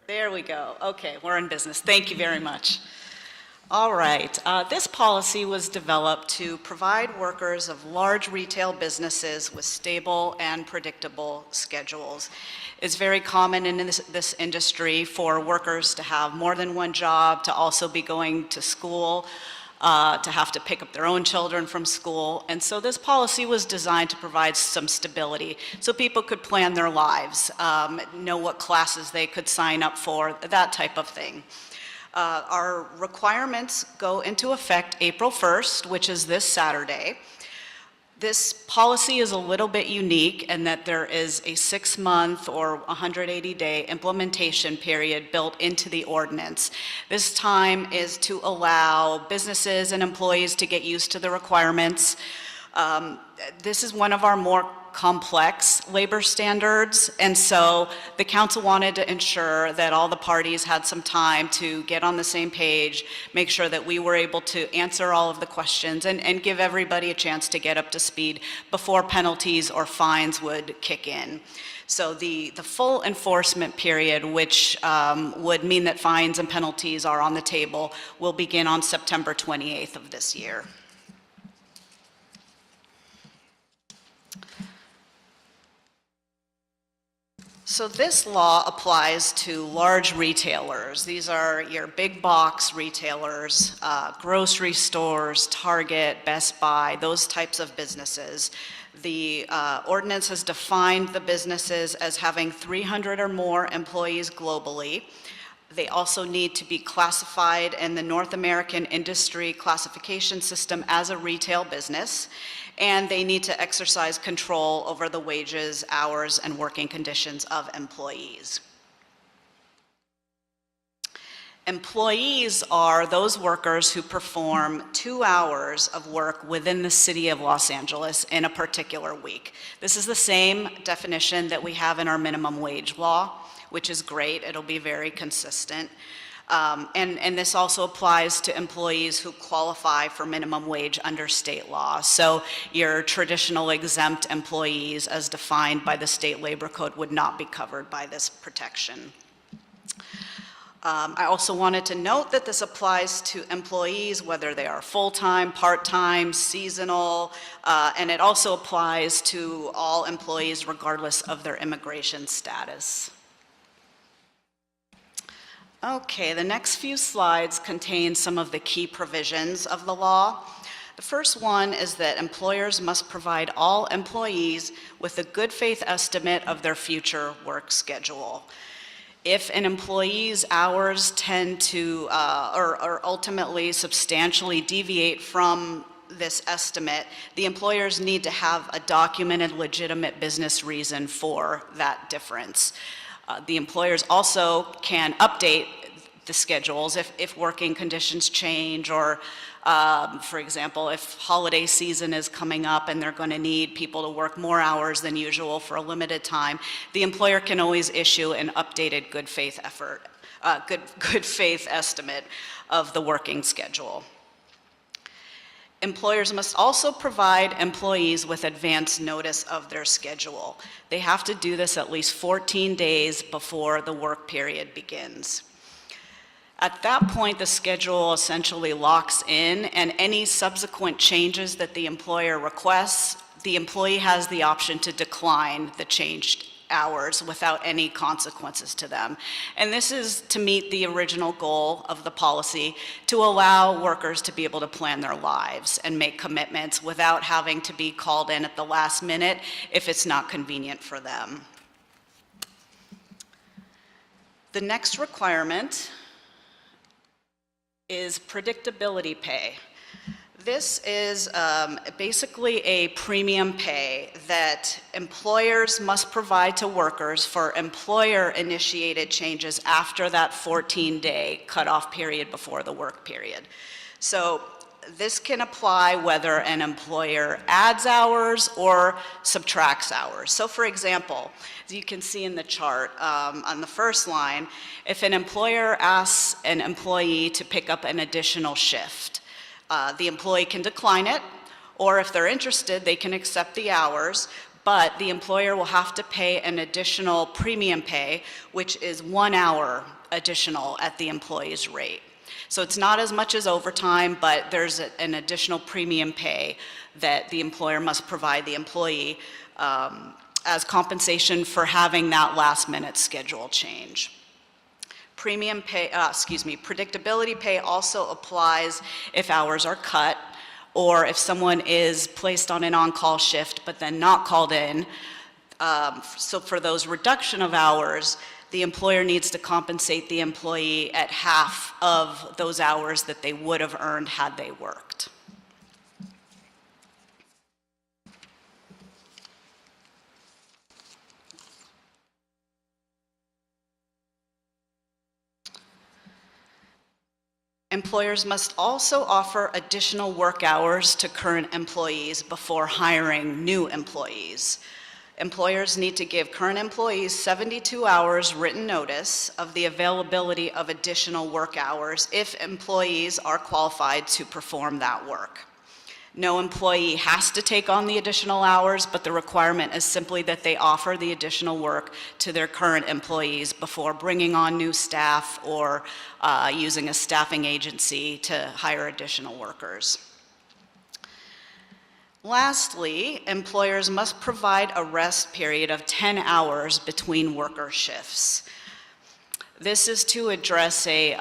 Speaker 13: There we go. Okay, we're in business. Thank you very much. All right. This policy was developed to provide workers of large retail businesses with stable and predictable schedules. It's very common in this industry for workers to have more than one job, to also be going to school, to have to pick up their own children from school. And so this policy was designed to provide some stability so people could plan their lives, know what classes they could sign up for, that type of thing. Our requirements go into effect April 1st, which is this Saturday. This policy is a little bit unique in that there is a 6-month or 180-day implementation period built into the ordinance. This time is to allow businesses and employees to get used to the requirements. This is one of our more complex labor standards, and so the council wanted to ensure that all the parties had some time to get on the same page, make sure that we were able to answer all of the questions and give everybody a chance to get up to speed before penalties or fines would kick in. So the full enforcement period, which would mean that fines and penalties are on the table, will begin on September 28th of this year. So this law applies to large retailers. These are your big box retailers, grocery stores, Target, Best Buy, those types of businesses. The ordinance has defined the businesses as having 300 or more employees globally. They also need to be classified in the North American Industry Classification System as a retail business, and they need to exercise control over the wages, hours, and working conditions of employees. Employees are those workers who perform 2 hours of work within the city of Los Angeles in a particular week. This is the same definition that we have in our minimum wage law, which is great. It'll be very consistent. And this also applies to employees who qualify for minimum wage under state law. So your traditional exempt employees, as defined by the state labor code, would not be covered by this protection. I also wanted to note that this applies to employees, whether they are full-time, part-time, seasonal, and it also applies to all employees regardless of their immigration status. Okay, the next few slides contain some of the key provisions of the law. The first one is that employers must provide all employees with a good faith estimate of their future work schedule. If an employee's hours tend to, or ultimately substantially deviate from this estimate, the employers need to have a documented legitimate business reason for that difference. The employers also can update the schedules if working conditions change, or for example, if holiday season is coming up and they're going to need people to work more hours than usual for a limited time, the employer can always issue an updated good faith estimate of the working schedule. Employers must also provide employees with advance notice of their schedule. They have to do this at least 14 days before the work period begins. At that point, the schedule essentially locks in, and any subsequent changes that the employer requests, the employee has the option to decline the changed hours without any consequences to them. And this is to meet the original goal of the policy, to allow workers to be able to plan their lives and make commitments without having to be called in at the last minute if it's not convenient for them. The next requirement is predictability pay. This is basically a premium pay that employers must provide to workers for employer-initiated changes after that 14-day cutoff period before the work period. So this can apply whether an employer adds hours or subtracts hours. So for example, as you can see in the chart on the first line, if an employer asks an employee to pick up an additional shift, the employee can decline it, or if they're interested, they can accept the hours, but the employer will have to pay an additional premium pay, which is 1 hour additional at the employee's rate. So it's not as much as overtime, but there's an additional premium pay that the employer must provide the employee as compensation for having that last-minute schedule change. Predictability pay also applies if hours are cut, or if someone is placed on an on-call shift but then not called in. So for those reduction of hours, the employer needs to compensate the employee at half of those hours that they would have earned had they worked. Employers must also offer additional work hours to current employees before hiring new employees. Employers need to give current employees 72 hours written notice of the availability of additional work hours if employees are qualified to perform that work. No employee has to take on the additional hours, but the requirement is simply that they offer the additional work to their current employees before bringing on new staff or using a staffing agency to hire additional workers. Lastly, employers must provide a rest period of 10 hours between worker shifts. This is to address a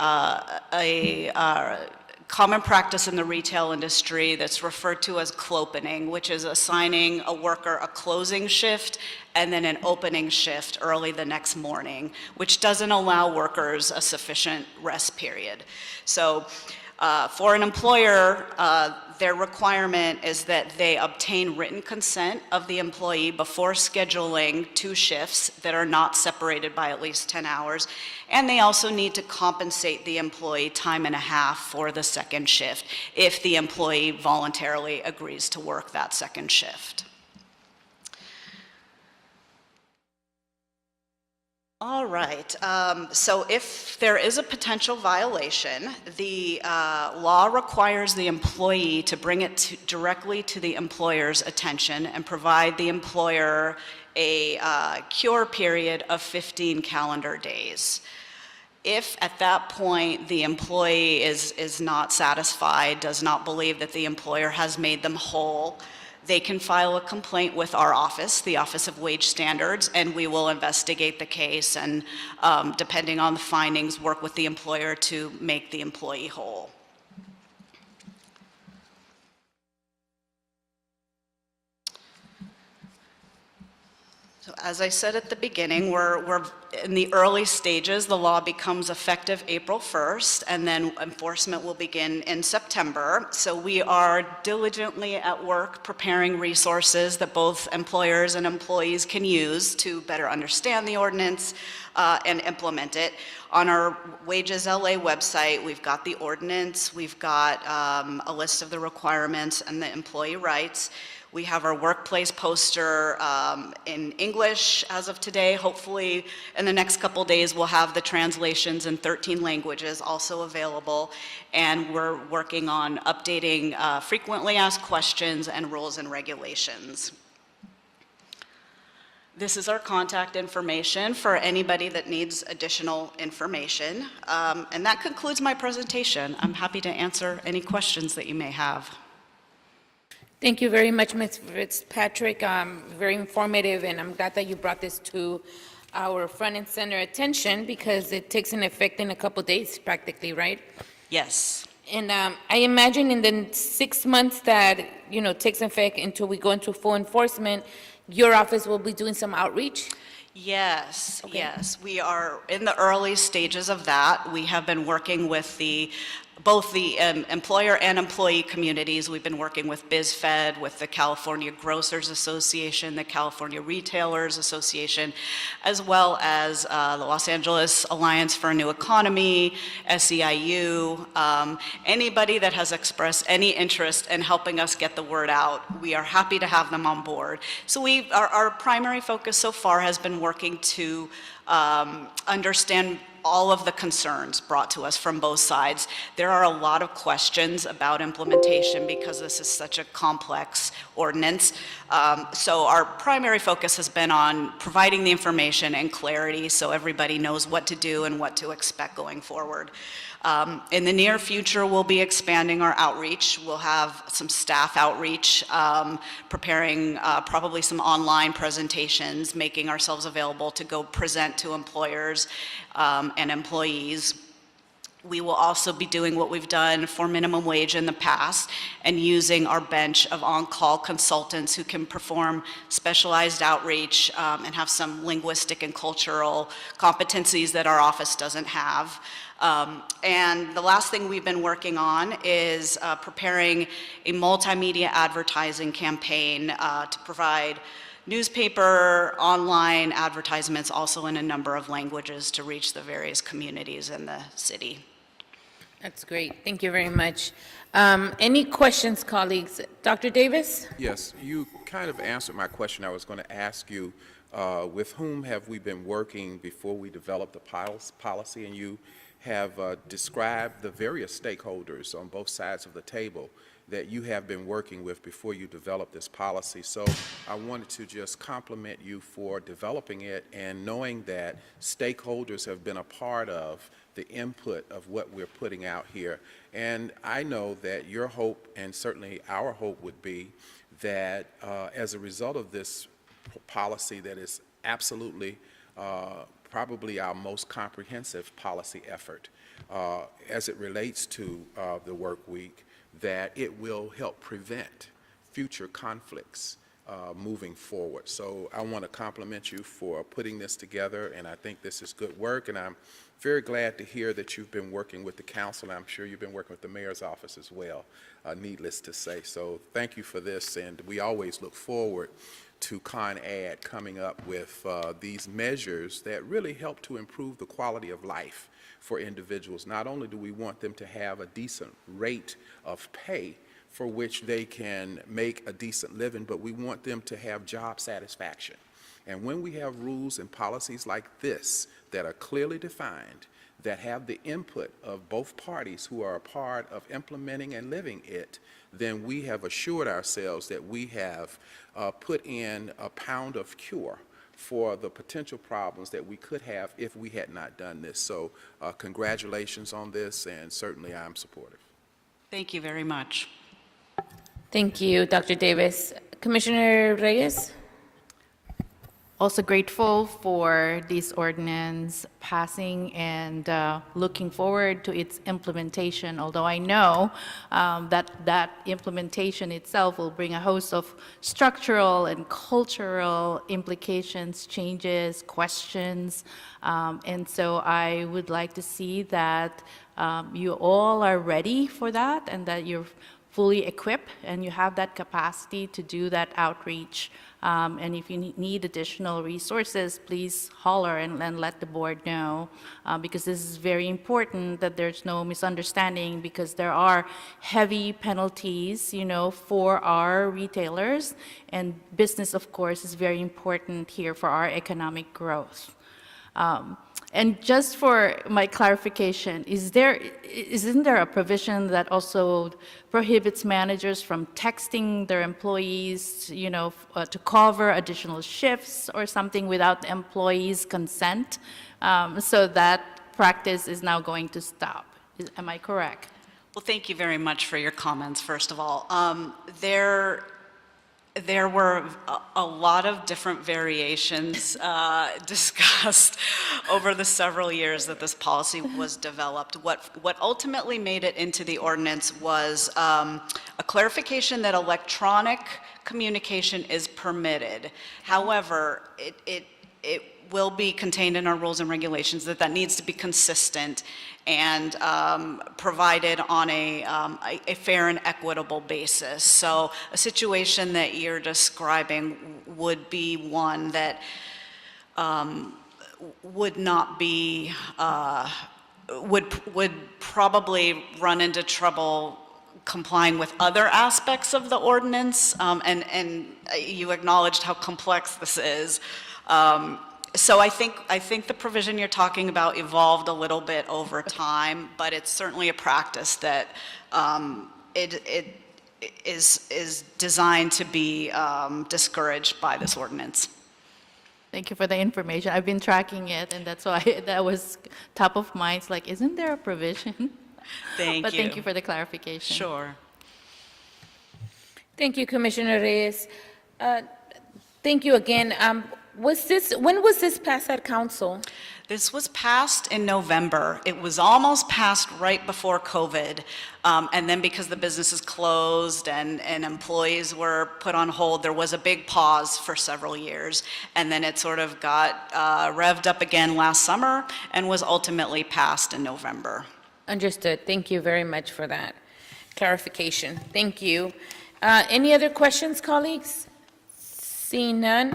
Speaker 13: common practice in the retail industry that's referred to as clopening, which is assigning a worker a closing shift and then an opening shift early the next morning, which doesn't allow workers a sufficient rest period. So for an employer, their requirement is that they obtain written consent of the employee before scheduling 2 shifts that are not separated by at least 10 hours, and they also need to compensate the employee time and a half for the second shift if the employee voluntarily agrees to work that second shift. All right, so if there is a potential violation, the law requires the employee to bring it directly to the employer's attention and provide the employer a cure period of 15 calendar days. If at that point the employee is not satisfied, does not believe that the employer has made them whole, they can file a complaint with our office, the Office of Wage Standards, and we will investigate the case and, depending on the findings, work with the employer to make the employee whole. So as I said at the beginning, we're in the early stages. The law becomes effective April 1st, and then enforcement will begin in September. So we are diligently at work preparing resources that both employers and employees can use to better understand the ordinance and implement it. On our Wages LA website, we've got the ordinance, we've got a list of the requirements and the employee rights. We have our workplace poster in English as of today. Hopefully, in the next couple days, we'll have the translations in 13 languages also available. And we're working on updating frequently asked questions and rules and regulations. This is our contact information for anybody that needs additional information. And that concludes my presentation. I'm happy to answer any questions that you may have.
Speaker 3: Thank you very much, Ms. Fitzpatrick. Very informative, and I'm glad that you brought this to our front and center attention because it takes an effect in a couple days practically, right?
Speaker 13: Yes.
Speaker 3: And I imagine in the 6 months that, takes effect until we go into full enforcement, your office will be doing some outreach?
Speaker 13: Yes, yes. We are in the early stages of that. We have been working with both the employer and employee communities. We've been working with BizFed, with the California Grocers Association, the California Retailers Association, as well as the Los Angeles Alliance for a New Economy, SEIU, anybody that has expressed any interest in helping us get the word out. We are happy to have them on board. So our primary focus so far has been working to understand all of the concerns brought to us from both sides. There are a lot of questions about implementation because this is such a complex ordinance. So our primary focus has been on providing the information and clarity so everybody knows what to do and what to expect going forward. In the near future, we'll be expanding our outreach. We'll have some staff outreach, preparing probably some online presentations, making ourselves available to go present to employers and employees. We will also be doing what we've done for minimum wage in the past and using our bench of on-call consultants who can perform specialized outreach and have some linguistic and cultural competencies that our office doesn't have. And the last thing we've been working on is preparing a multimedia advertising campaign to provide newspaper, online advertisements, also in a number of languages to reach the various communities in the city.
Speaker 3: That's great. Thank you very much. Any questions, colleagues? Dr. Davis?
Speaker 9: Yes, you kind of answered my question. I was going to ask you, with whom have we been working before we developed the policy? And you have described the various stakeholders on both sides of the table that you have been working with before you developed this policy. So I wanted to just compliment you for developing it and knowing that stakeholders have been a part of the input of what we're putting out here. And I know that your hope, and certainly our hope, would be that as a result of this policy that is absolutely probably our most comprehensive policy effort as it relates to the work week, that it will help prevent future conflicts moving forward. So I want to compliment you for putting this together, and I think this is good work, and I'm very glad to hear that you've been working with the council. I'm sure you've been working with the mayor's office as well, needless to say. So thank you for this, and we always look forward to Con Ed coming up with these measures that really help to improve the quality of life for individuals. Not only do we want them to have a decent rate of pay for which they can make a decent living, but we want them to have job satisfaction. And when we have rules and policies like this that are clearly defined, that have the input of both parties who are a part of implementing and living it, then we have assured ourselves that we have put in a pound of cure for the potential problems that we could have if we had not done this. So congratulations on this, and certainly I'm supportive.
Speaker 13: Thank you very much.
Speaker 3: Thank you, Dr. Davis. Commissioner Reyes?
Speaker 10: Also grateful for this ordinance passing and looking forward to its implementation, although I know that implementation itself will bring a host of structural and cultural implications, changes, questions, and so I would like to see that you all are ready for that and that you're fully equipped and you have that capacity to do that outreach. And if you need additional resources, please holler and let the board know, because this is very important that there's no misunderstanding, because there are heavy penalties, for our retailers, and business, of course, is very important here for our economic growth. And just for my clarification, isn't there a provision that also prohibits managers from texting their employees, to cover additional shifts or something without the employees' consent? So that practice is now going to stop. Am I correct?
Speaker 13: Well, thank you very much for your comments, first of all. There were a lot of different variations discussed over the several years that this policy was developed. What ultimately made it into the ordinance was a clarification that electronic communication is permitted. However, it will be contained in our rules and regulations that needs to be consistent and provided on a fair and equitable basis. So a situation that you're describing would be one that would not be, would probably run into trouble complying with other aspects of the ordinance, and you acknowledged how complex this is. So I think the provision you're talking about evolved a little bit over time, but it's certainly a practice that it is designed to be discouraged by this ordinance.
Speaker 10: Thank you for the information. I've been tracking it, and that's why that was top of mind. It's like, isn't there a provision? But thank you for the clarification.
Speaker 13: Sure.
Speaker 3: Thank you, Commissioner Reyes. Thank you again. When was this passed at council?
Speaker 13: This was passed in November. It was almost passed right before COVID. And then because the businesses closed and employees were put on hold, there was a big pause for several years. And then it sort of got revved up again last summer and was ultimately passed in November.
Speaker 3: Understood. Thank you very much for that clarification. Thank you. Any other questions, colleagues? Seeing none.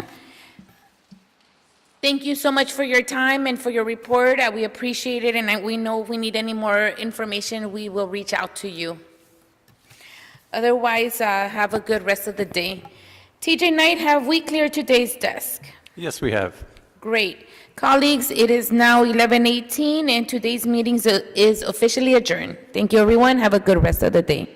Speaker 3: Thank you so much for your time and for your report. We appreciate it, and we know if we need any more information, we will reach out to you. Otherwise, have a good rest of the day. TJ Knight, have we cleared today's desk?
Speaker 1: Yes, we have.
Speaker 3: Great. Colleagues, it is now 11:18, and today's meeting is officially adjourned. Thank you, everyone. Have a good rest of the day.